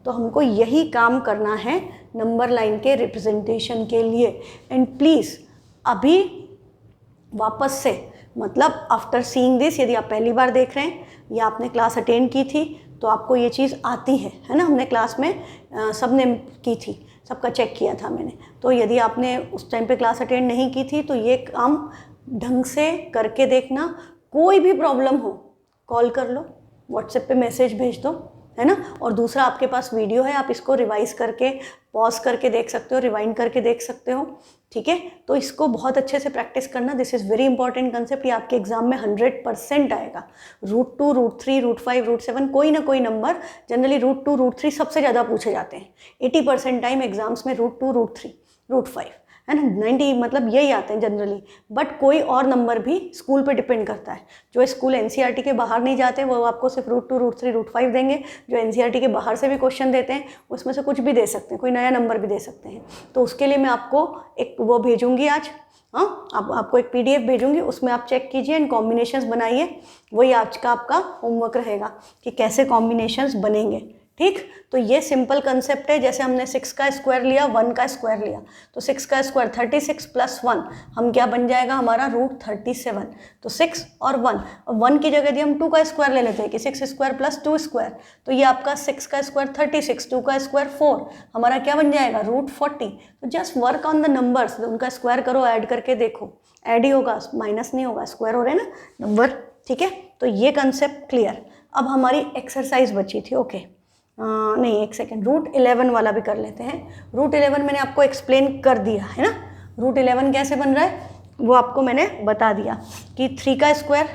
S1: तो हमको यही काम करना है नंबर लाइन के रिप्रेजेंटेशन के लिए। एंड प्लीज़ अभी वापस से, मतलब आफ्टर सीइंग दिस, यदि आप पहली बार देख रहे हैं या आपने क्लास अटेंड की थी तो आपको ये चीज़ आती है ना, हमने क्लास में सबने की थी, सबका चेक किया था मैंने। तो यदि आपने उस टाइम पे क्लास अटेंड नहीं की थी तो ये काम ढंग से करके देखना। कोई भी प्रॉब्लम हो कॉल कर लो, व्हाट्सएप पे मैसेज भेज दो, है ना। और दूसरा, आपके पास वीडियो है, आप इसको रिवाइज करके पॉज करके देख सकते हो, रिवाइंड करके देख सकते हो, ठीक है। तो इसको बहुत अच्छे से प्रैक्टिस करना, this is very important concept. ये आपके एग्जाम में 100% आएगा। √2, √3, √5, √7, कोई ना कोई नंबर, जनरली √2, √3 सबसे ज़्यादा पूछे जाते हैं 80% टाइम एग्जाम्स में, √2, √3, √5, है ना, 90 मतलब यही आते हैं जनरली। बट कोई और नंबर भी स्कूल पे डिपेंड करता है। जो स्कूल एनसीईआरटी के बाहर नहीं जाते वो आपको सिर्फ √2, √3, √5 देंगे। जो एनसीईआरटी के बाहर से भी क्वेश्चन देते हैं उसमें से कुछ भी दे सकते हैं, कोई नया नंबर भी दे सकते हैं। तो उसके लिए मैं आपको एक वो भेजूंगी आज, हाँ, आपको एक PDF भेजूंगी, उसमें आप चेक कीजिए एंड कॉम्बिनेशंस बनाइए। वही आज का आपका होमवर्क रहेगा कि कैसे कॉम्बिनेशंस बनेंगे, ठीक। तो ये सिंपल कंसेप्ट है। जैसे हमने 6 का स्क्वायर लिया, 1 का स्क्वायर लिया, तो 6 का स्क्वायर 36 + 1 हम क्या बन जाएगा हमारा √37। तो 6 और 1, 1 की जगह यदि हम 2 का स्क्वायर ले लेते हैं कि 6 स्क्वायर + 2 स्क्वायर, तो ये आपका 6 का स्क्वायर 36, 2 का स्क्वायर 4, हमारा क्या बन जाएगा √40। तो just work on the numbers, उनका स्क्वायर करो, ऐड करके देखो, ऐड ही होगा, माइनस नहीं होगा, स्क्वायर हो रहे हैं ना नंबर, ठीक है। तो ये कंसेप्ट क्लियर। अब हमारी एक्सरसाइज बची थी, ओके। नहीं, एक सेकेंड, √11 वाला भी कर लेते हैं। √11 मैंने आपको एक्सप्लेन कर दिया है ना, √11 कैसे बन रहा है वो आपको मैंने बता दिया कि 3 का स्क्वायर,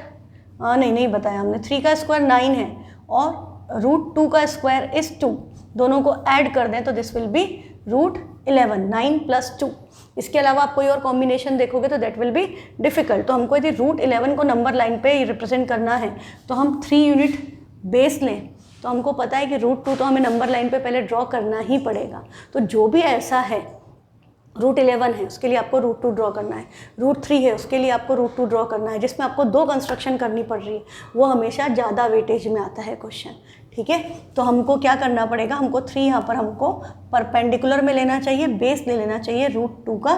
S1: नहीं बताया हमने, 3 का स्क्वायर 9 है और √2 का स्क्वायर इज 2, दोनों को ऐड कर दें तो दिस विल बी √11, 9 + 2। इसके अलावा आप कोई और कॉम्बिनेशन देखोगे तो दैट विल बी डिफिकल्ट। तो हमको यदि √11 को नंबर लाइन पे रिप्रेजेंट करना है तो हम 3 यूनिट बेस लें। तो हमको पता है कि √2 तो हमें नंबर लाइन पे पहले ड्रॉ करना ही पड़ेगा। तो जो भी ऐसा है, √11 है उसके लिए आपको √2 ड्रॉ करना है, √3 है उसके लिए आपको √2 ड्रॉ करना है, जिसमें आपको 2 कंस्ट्रक्शन करनी पड़ रही है, वो हमेशा ज़्यादा वेटेज में आता है क्वेश्चन, ठीक है। तो हमको क्या करना पड़ेगा, हमको 3 यहाँ पर हमको परपेंडिकुलर में लेना चाहिए, बेस ले लेना चाहिए √2 का,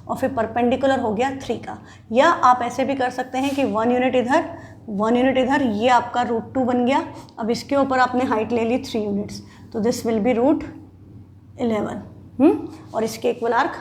S1: और फिर परपेंडिकुलर हो गया 3 का। या आप ऐसे भी कर सकते हैं कि 1 यूनिट इधर, 1 यूनिट इधर, ये आपका √2 बन गया। अब इसके ऊपर आपने हाइट ले ली 3 यूनिट्स, तो दिस विल बी √11, और इसके इक्वल आर्क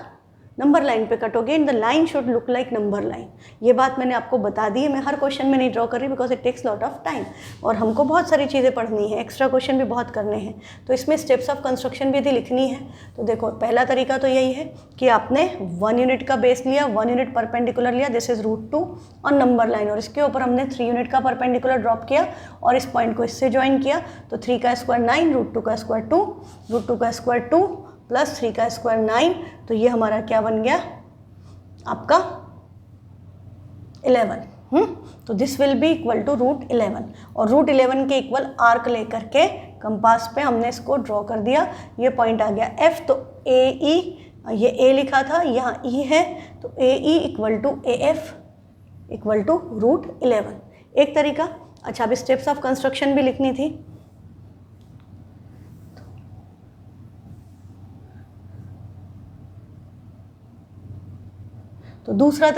S1: नंबर लाइन पे कटोगे and the line should look like number line. ये बात मैंने आपको बता दी है, मैं हर क्वेश्चन में नहीं ड्रॉ कर रही because it takes lot of time, और हमको बहुत सारी चीज़ें पढ़नी है, एक्स्ट्रा क्वेश्चन भी बहुत करने हैं। तो इसमें स्टेप्स ऑफ कंस्ट्रक्शन भी यदि लिखनी है तो देखो, पहला तरीका तो यही है कि आपने 1 यूनिट का बेस लिया, 1 यूनिट परपेंडिकुलर लिया, दिस इज √2 और नंबर लाइन, और इसके ऊपर हमने 3 यूनिट का परपेंडिकुलर ड्रॉप किया और इस पॉइंट को इससे ज्वाइन किया। तो 3 का स्क्वायर 9, √2 का स्क्वायर 2, √2 का स्क्वायर 2 + 3 का स्क्वायर 9, तो ये हमारा क्या बन गया आपका 11। तो this will be equal to √11, और √11 के इक्वल आर्क लेकर के कंपास पे हमने इसको ड्रॉ कर दिया। ये पॉइंट आ गया F, तो AE, ये A लिखा था, यहाँ E है, तो AE equal to AF equal to √11, एक तरीका। अच्छा, अब स्टेप्स ऑफ कंस्ट्रक्शन भी लिखनी थी। तो दूसरा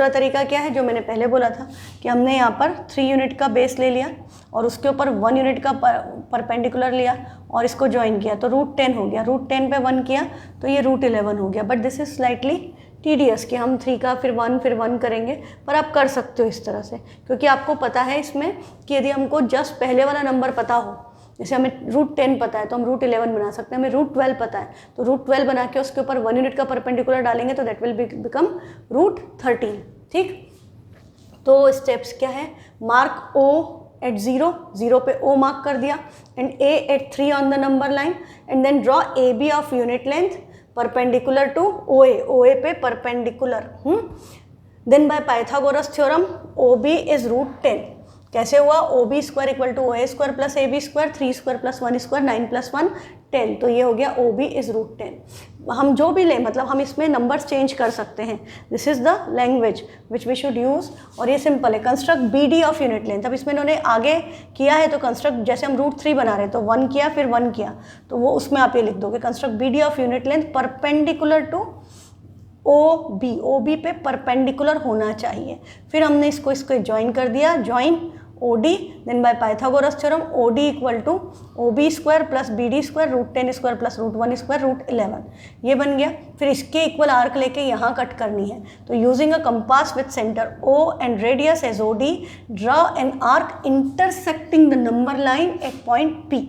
S1: तरीका क्या है, जो मैंने पहले बोला था कि हमने यहाँ पर 3 यूनिट का बेस ले लिया और उसके ऊपर 1 यूनिट का परपेंडिकुलर लिया और इसको ज्वाइन किया, तो √10 हो गया। √10 पे 1 किया तो ये √11 हो गया। But this is slightly tedious कि हम 3 का फिर 1 करेंगे, पर आप कर सकते हो इस तरह से, क्योंकि आपको पता है इसमें कि यदि हमको जस्ट पहले वाला नंबर पता हो, जैसे हमें √10 पता है तो हम √11 बना सकते हैं, हमें √12 पता है तो √12 बना के उसके ऊपर 1 यूनिट का परपेंडिकुलर डालेंगे तो दैट विल बिकम √13, ठीक। तो स्टेप्स क्या है, मार्क O एट 0, 0 पे O मार्क कर दिया, and A at 3 on the number line, and then draw AB of unit length perpendicular to OA, OA पे perpendicular. Then by Pythagoras theorem OB is √10। कैसे हुआ? OB square equal to OA square plus AB square, 3 square plus 1 square, 9 plus 1 10। तो ये हो गया OB इज √10। हम जो भी लें, मतलब हम इसमें नंबर्स चेंज कर सकते हैं। This is the language which we should use. और ये सिंपल है, construct BD of unit length. अब इसमें इन्होंने आगे किया है तो कंस्ट्रक्ट, जैसे हम √3 बना रहे हैं तो 1 किया फिर 1 किया, तो वो उसमें आप ये लिख दोगे construct BD of unit length perpendicular to OB पे परपेंडिकुलर होना चाहिए। फिर हमने इसको ज्वाइन कर दिया, join OD, then by Pythagoras theorem OD equal to OB square plus BD square √10 square plus √1 square √11, ये बन गया। फिर इसके इक्वल आर्क लेके यहाँ कट करनी है, तो using a compass with centre O and radius as OD, draw an arc intersecting the number line at point P।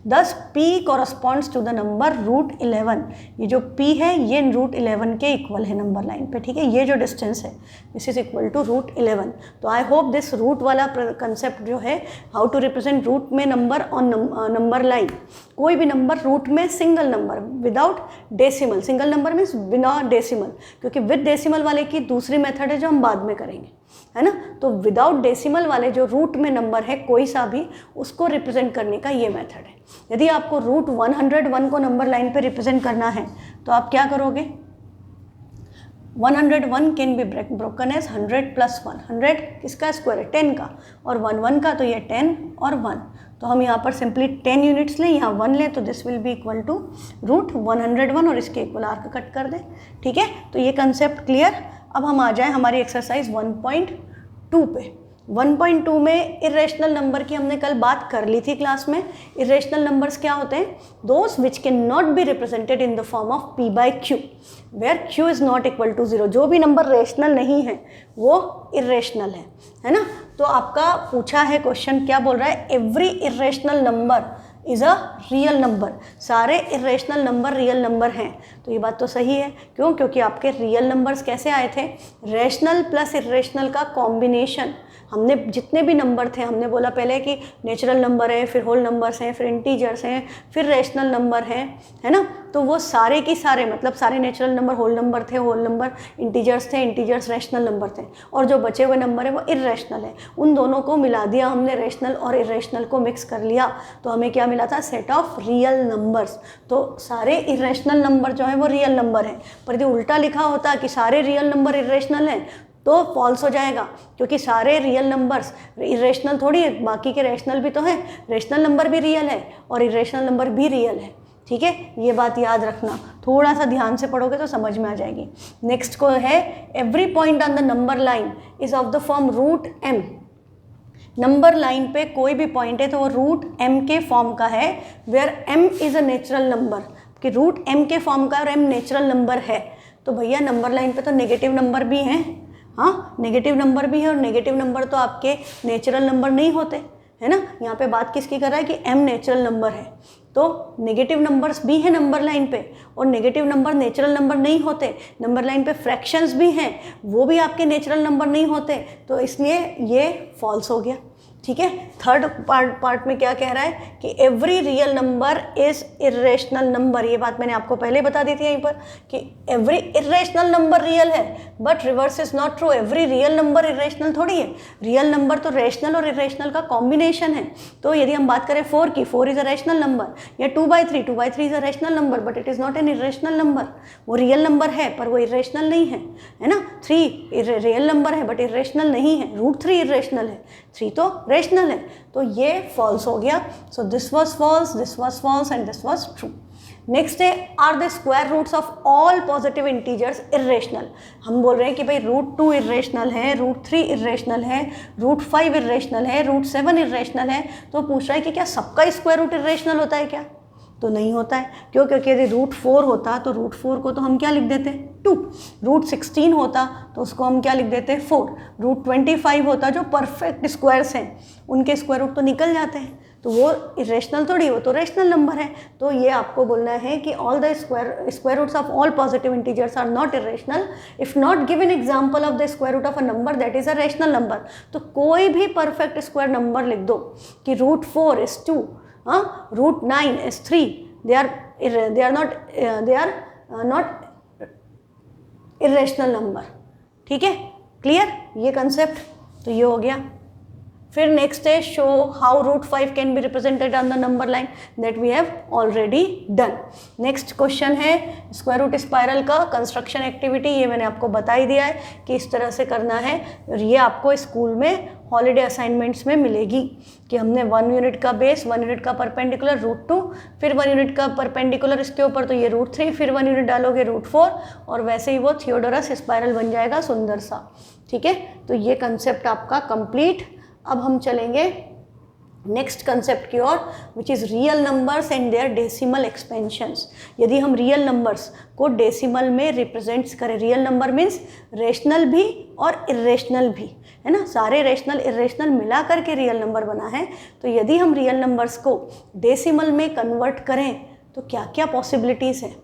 S1: Thus P corresponds to the number √11। ये जो P है ये √11 के इक्वल है नंबर लाइन पे, ठीक है। ये जो डिस्टेंस है दिस इज इक्वल टू √11। तो आई होप दिस रूट वाला कंसेप्ट जो है, हाउ टू रिप्रेजेंट रूट में नंबर ऑन नंबर लाइन, कोई भी नंबर रूट में single number without decimal, single number means बिना डेसिमल, क्योंकि विद डेसिमल वाले की दूसरी मेथड है जो हम बाद में करेंगे, है ना। तो विदाउट डेसिमल वाले जो रूट में नंबर है कोई सा भी, उसको रिप्रेजेंट करने का ये मेथड है। यदि आपको √101 को नंबर लाइन पे रिप्रेजेंट करना है तो आप क्या करोगे? 101 can be broken as 100 plus 1। 100 किसका स्क्वायर है? 10 का, और 1 का, तो ये 10 और 1। तो हम यहाँ पर सिंपली 10 यूनिट्स लें, यहाँ 1 लें, तो this will be equal to √101 और इसके इक्वल आर्क कट कर दें, ठीक है। तो ये कंसेप्ट क्लियर। अब हम आ जाएं हमारी एक्सरसाइज 1.2 पे। 1.2 में इरेशनल नंबर की हमने कल बात कर ली थी क्लास में। इरेशनल नंबर्स क्या होते हैं? Those which can not be represented in the form of P/Q, where Q is not equal to 0। जो भी नंबर रेशनल नहीं है वो इरेशनल है ना। तो आपका पूछा है क्वेश्चन, क्या बोल रहा है? Every irrational number is a real number. सारे इरेशनल नंबर रियल नंबर हैं। तो ये बात तो सही है। क्यों? क्योंकि आपके रियल नंबर्स कैसे आए थे? रेशनल प्लस इरेशनल का कॉम्बिनेशन। हमने जितने भी नंबर थे, हमने बोला पहले कि नेचुरल नंबर है, फिर होल नंबर्स हैं, फिर इंटीजर्स हैं, फिर रेशनल नंबर हैं, है ना। तो वो सारे की सारे, मतलब सारे नेचुरल नंबर होल नंबर थे, होल नंबर इंटीजर्स थे, इंटीजर्स रेशनल नंबर थे, और जो बचे हुए नंबर है वो इरेशनल है। उन दोनों को मिला दिया हमने, रेशनल और इरेशनल को मिक्स कर लिया, तो हमें क्या मिला था? Set of real numbers. तो सारे इरेशनल नंबर जो है वो रियल नंबर है। पर यदि उल्टा लिखा होता कि सारे रियल नंबर इरेशनल हैं तो फॉल्स हो जाएगा, क्योंकि सारे रियल नंबर्स इरेशनल थोड़ी है, बाकी के रेशनल भी तो हैं। रेशनल नंबर भी रियल है और इरेशनल नंबर भी रियल है, ठीक है। ये बात याद रखना, थोड़ा सा ध्यान से पढ़ोगे तो समझ में आ जाएगी। नेक्स्ट को है every point on the number line is of the form √m। Number line पे कोई भी पॉइंट है तो वो √m के फॉर्म का है, where m is a natural number, कि √m के फॉर्म का और m नेचुरल नंबर है। तो भैया नंबर लाइन पे तो नेगेटिव नंबर भी हैं, हाँ नेगेटिव नंबर भी है, और नेगेटिव नंबर तो आपके नेचुरल नंबर नहीं होते, है ना। यहाँ पे बात किसकी कर रहा है कि m नेचुरल नंबर है, तो नेगेटिव नंबर्स भी हैं नंबर लाइन पे, और नेगेटिव नंबर नेचुरल नंबर नहीं होते। नंबर लाइन पे फ्रैक्शंस भी हैं, वो भी आपके नेचुरल नंबर नहीं होते, तो इसलिए ये फॉल्स हो गया, ठीक है। थर्ड पार्ट में क्या कह रहा है कि every real number is irrational number. ये बात मैंने आपको पहले बता दी थी यहीं पर कि एवरी इरेशनल नंबर रियल है, but reverse is not true. Every real number irrational थोड़ी है, रियल नंबर तो रेशनल और इरेशनल का कॉम्बिनेशन है। तो यदि हम बात करें 4 की, 4 इज अ रेशनल नंबर, या 2/3 is a rational number, but it is not an irrational number. वो रियल नंबर है पर वो इरेशनल नहीं है ना। 3 रियल नंबर है बट इरेशनल नहीं है। √3 इरेशनल है, 3 तो रेशनल है, तो ये फॉल्स हो गया। So this was false, this was false and this was true. Next है, are the square roots of all positive integers irrational. हम बोल रहे हैं कि भाई √2 इरेशनल है, √3 इरेशनल है, √5 इरेशनल है, √7 इरेशनल है। तो पूछ रहा है कि क्या सबका स्क्वायर रूट इरेशनल होता है क्या? तो नहीं होता है। क्यों? क्योंकि यदि √4 होता तो √4 को तो हम क्या लिख देते? 2। √16 होता तो उसको हम क्या लिख देते? 4। √25 होता, जो परफेक्ट स्क्वायर्स हैं उनके स्क्वायर रूट तो निकल जाते हैं, तो वो इरेशनल थोड़ी, वो तो रेशनल नंबर है। तो ये आपको बोलना है कि all the square roots of all positive integers are not irrational if not given example of the square root of a number that is a rational number. तो कोई भी परफेक्ट स्क्वायर नंबर लिख दो कि √4 is 2, √9 is 3, they are not irrational number। ठीक है, क्लियर ये कंसेप्ट? तो ये हो गया। फिर नेक्स्ट है show how √5 can be represented on the number line, that we have already done. Next question है स्क्वायर रूट स्पाइरल का कंस्ट्रक्शन एक्टिविटी। ये मैंने आपको बता ही दिया है कि इस तरह से करना है, और ये आपको स्कूल में हॉलीडे असाइनमेंट्स में मिलेगी कि हमने 1 यूनिट का बेस, 1 यूनिट का परपेंडिकुलर √2, फिर 1 यूनिट का परपेंडिकुलर इसके ऊपर तो ये √3, फिर 1 यूनिट डालोगे √4, और वैसे ही वो थियोडोरस स्पाइरल बन जाएगा सुंदर सा। ठीक है, तो ये कंसेप्ट आपका कंप्लीट। अब हम चलेंगे नेक्स्ट कंसेप्ट की ओर, which is real numbers and their decimal expansions. यदि हम रियल नंबर्स को डेसिमल में रिप्रेजेंट्स करें, रियल नंबर मीन्स रेशनल भी और इरेशनल भी, है ना, सारे रेशनल इरेशनल मिला करके रियल नंबर बना है। तो यदि हम रियल नंबर्स को डेसिमल में कन्वर्ट करें तो क्या क्या पॉसिबिलिटीज़ हैं?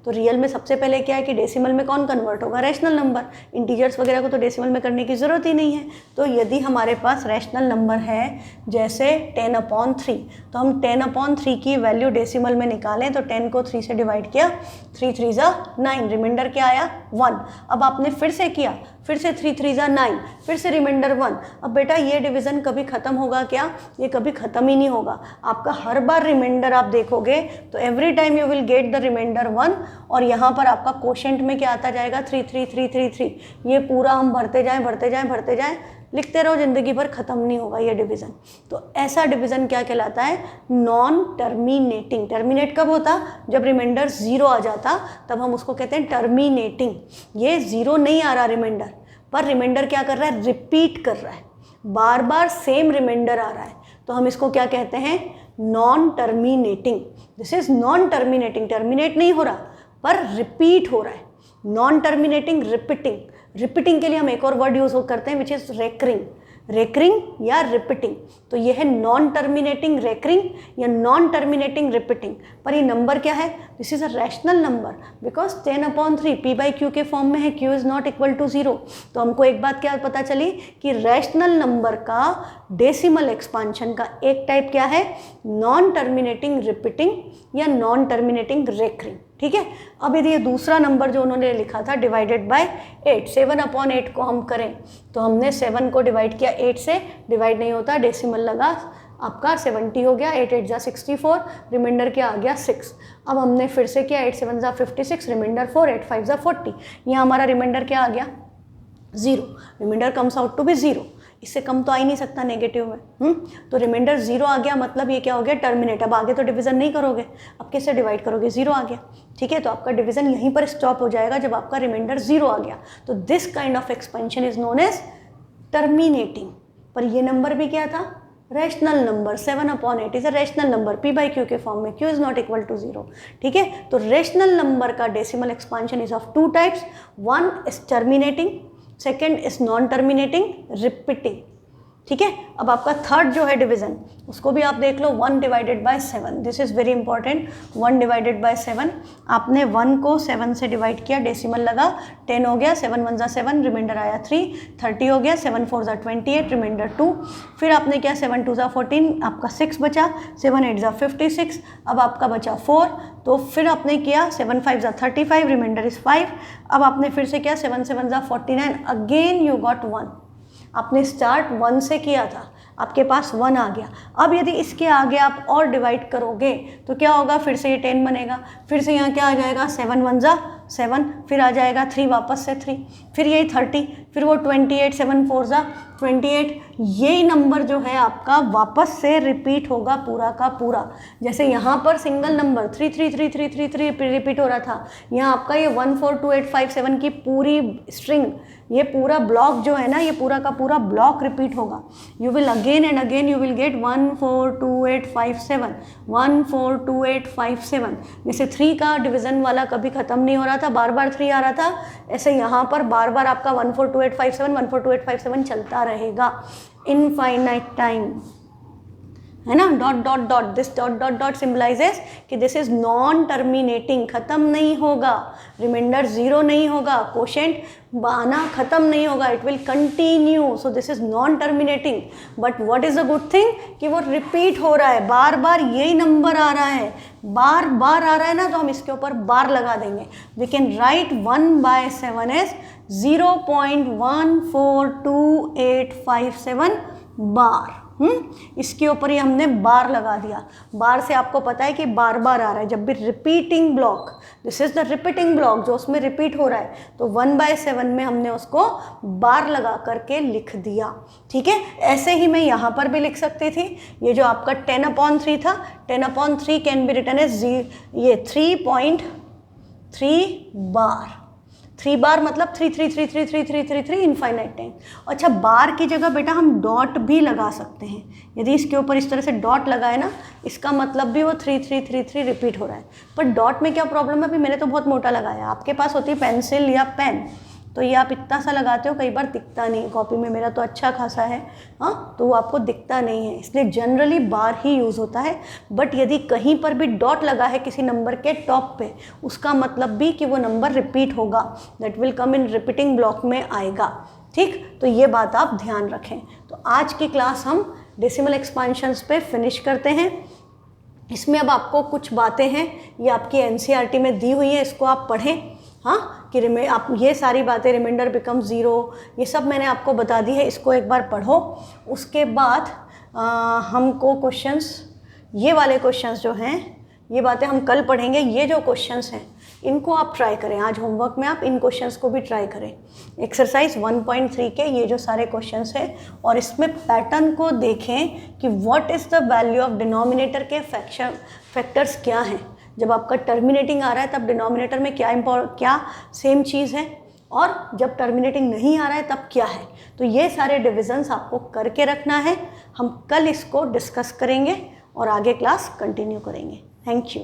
S1: तो रियल में सबसे पहले क्या है कि डेसिमल में कौन कन्वर्ट होगा? Rational number. इंटीजर्स वगैरह को तो डेसिमल में करने की ज़रूरत ही नहीं है। तो यदि हमारे पास रैशनल नंबर है जैसे 10/3, तो हम 10/3 की वैल्यू डेसिमल में निकालें तो 10 को 3 से डिवाइड किया, 3 3 9, रिमाइंडर क्या आया? 1। अब आपने फिर से किया, फिर से 3 3 9, फिर से रिमाइंडर 1। अब बेटा ये डिवीज़न कभी ख़त्म होगा क्या? ये कभी ख़त्म ही नहीं होगा। आपका हर बार रिमाइंडर आप देखोगे तो every time you will get the reminder 1, और यहाँ पर आपका कोशेंट में क्या आता जाएगा? 3 3 3 3 3। ये पूरा हम भरते जाएं, लिखते रहो, ज़िंदगी भर ख़त्म नहीं होगा ये डिवीज़न। तो ऐसा डिवीज़न क्या कहलाता है? Non terminating. टर्मिनेट कब होता? जब रिमाइंडर 0 आ जाता, तब हम उसको कहते हैं टर्मिनेटिंग। ये 0 नहीं आ रहा रिमाइंडर, पर रिमाइंडर क्या कर रहा है? रिपीट कर रहा है, बार बार सेम रिमाइंडर आ रहा है, तो हम इसको क्या कहते हैं? Non terminating. This is non terminating, terminate नहीं हो रहा पर रिपीट हो रहा है। Non terminating, repeating. रिपीटिंग के लिए हम एक और वर्ड यूज करते हैं विच इज रेकरिंग, रेकरिंग या रिपीटिंग। तो ये है नॉन टर्मिनेटिंग रेकरिंग या नॉन टर्मिनेटिंग रिपीटिंग। पर ये नंबर क्या है? This is a rational number because 10/3 p/q के फॉर्म में है, q is not equal to 0। तो हमको एक बात क्या पता चली कि रैशनल नंबर का डेसिमल एक्सपांशन का एक टाइप क्या है? नॉन टर्मिनेटिंग रिपीटिंग या नॉन टर्मिनेटिंग रेकरिंग। ठीक है, अब यदि ये दूसरा नंबर जो उन्होंने लिखा था डिवाइडेड बाय 8, 7/8 को हम करें तो हमने 7 को डिवाइड किया, 8 से डिवाइड नहीं होता, डेसिमल लगा, आपका 70 हो गया, 8 8 64, रिमाइंडर क्या आ गया? 6। अब हमने फिर से किया, 8 7 56, रिमाइंडर 4, 8 5 40। यहाँ हमारा रिमाइंडर क्या आ गया? 0। Reminder comes out to be 0, इससे कम तो आ ही नहीं सकता नेगेटिव में। तो रिमाइंडर 0 आ गया, मतलब ये क्या हो गया? टर्मिनेट। अब आगे तो डिवीजन नहीं करोगे, अब कैसे डिवाइड करोगे? 0 आ गया। ठीक है, तो आपका डिवीजन यहीं पर स्टॉप हो जाएगा जब आपका रिमाइंडर 0 आ गया। तो this kind of expansion is known as terminating. पर ये नंबर भी क्या था? Rational number. 7/8 is a rational number, p/q के फॉर्म में, q is not equal to 0। ठीक है, तो रैशनल नंबर का decimal expansion is of 2 types, 1 is terminating, second is non terminating repeating. ठीक है, अब आपका थर्ड जो है डिवीजन उसको भी आप देख लो, 1 divided by 7। This is very important. 1 divided by 7, आपने 1 को 7 से डिवाइड किया, डेसिमल लगा, 10 हो गया, 7 1 7, रिमाइंडर आया 3, 30 हो गया, 7 4 28, रिमाइंडर 2। फिर आपने किया 7 2 14, आपका 6 बचा, 7 8 56, अब आपका बचा 4। तो फिर आपने किया 7 5 35, रिमाइंडर इज 5। अब आपने फिर से किया 7 7 49, अगेन यू गॉट 1। आपने स्टार्ट 1 से किया था, आपके पास 1 आ गया। अब यदि इसके आगे आप और डिवाइड करोगे तो क्या होगा? फिर से ये 10 बनेगा, फिर से यहाँ क्या आ जाएगा? 7 1 7, फिर आ जाएगा 3, वापस से 3, फिर यही 30, फिर वो 28, 7 4 28। यही नंबर जो है आपका वापस से रिपीट होगा पूरा का पूरा। जैसे यहाँ पर सिंगल नंबर 3 3 3 3 3 3 रिपीट हो रहा था, यहाँ आपका ये 1 4 2 8 5 7 की पूरी स्ट्रिंग, ये पूरा ब्लॉक जो है ना, ये पूरा का पूरा ब्लॉक रिपीट होगा। You will again and again you will gate 1 4 2 8 5 7, 1 4 2 8 5 7। जैसे 3 का डिवीज़न वाला कभी ख़त्म नहीं हो रहा था, बार बार 3 आ रहा था, ऐसे यहाँ पर बार बार आपका 1 4 2 8 5 7, 1 4 2 8 5 7 चलता रहेगा इनफाइनाइट टाइम। है ना, dot dot dot, this dot dot dot symbolizes कि दिस इज नॉन टर्मिनेटिंग, खत्म नहीं होगा, रिमाइंडर 0 नहीं होगा, कोशेंट आना खत्म नहीं होगा, it will continue, so this is non terminating. But what is a good thing कि वो रिपीट हो रहा है, बार बार यही नंबर आ रहा है, बार बार आ रहा है ना, तो हम इसके ऊपर बार लगा देंगे। वी कैन राइट 1/7 एज 0.142857 बार। इसके ऊपर ही हमने बार लगा दिया। बार से आपको पता है कि बार बार आ रहा है, जब भी repeating block, this is the repeating block जो उसमें रिपीट हो रहा है, तो 1/7 में हमने उसको बार लगा करके लिख दिया। ठीक है, ऐसे ही मैं यहाँ पर भी लिख सकती थी। ये जो आपका 10/3 था, 10/3 कैन बी रिटन एज ये 3.3 बार। 3 बार मतलब 3 इनफाइनाइट टाइम। अच्छा, बार की जगह बेटा हम डॉट भी लगा सकते हैं। यदि इसके ऊपर इस तरह से डॉट लगाए ना, इसका मतलब भी वो 3 रिपीट हो रहा है। पर डॉट में क्या प्रॉब्लम है, अभी मैंने तो बहुत मोटा लगाया, आपके पास होती है पेंसिल या पेन, तो ये आप इतना सा लगाते हो, कई बार दिखता नहीं। कॉपी में मेरा तो अच्छा खासा है, हाँ, तो वो आपको दिखता नहीं है, इसलिए जनरली बार ही यूज़ होता है। बट यदि कहीं पर भी डॉट लगा है किसी नंबर के टॉप पे, उसका मतलब भी कि वो नंबर रिपीट होगा, that will come in repeating block में आएगा। ठीक, तो ये बात आप ध्यान रखें। तो आज की क्लास हम डेसिमल एक्सपांशंस पे फिनिश करते हैं। इसमें अब आपको कुछ बातें हैं, ये आपकी एनसीईआरटी में दी हुई हैं, इसको आप पढ़ें। हाँ, कि आप ये सारी बातें, रिमाइंडर बिकम 0, ये सब मैंने आपको बता दी है, इसको एक बार पढ़ो। उसके बाद हमको क्वेश्चंस, ये वाले क्वेश्चंस जो हैं, ये बातें हम कल पढ़ेंगे। ये जो क्वेश्चंस हैं इनको आप ट्राई करें, आज होमवर्क में आप इन क्वेश्चंस को भी ट्राई करें। एक्सरसाइज 1.3 के ये जो सारे क्वेश्चंस हैं, और इसमें पैटर्न को देखें कि what is the value of denominator के फैक्टर्स क्या हैं। जब आपका टर्मिनेटिंग आ रहा है तब डिनोमिनेटर में क्या सेम चीज़ है, और जब टर्मिनेटिंग नहीं आ रहा है तब क्या है। तो ये सारे डिविजन्स आपको करके रखना है। हम कल इसको डिस्कस करेंगे और आगे क्लास कंटिन्यू करेंगे। Thank you.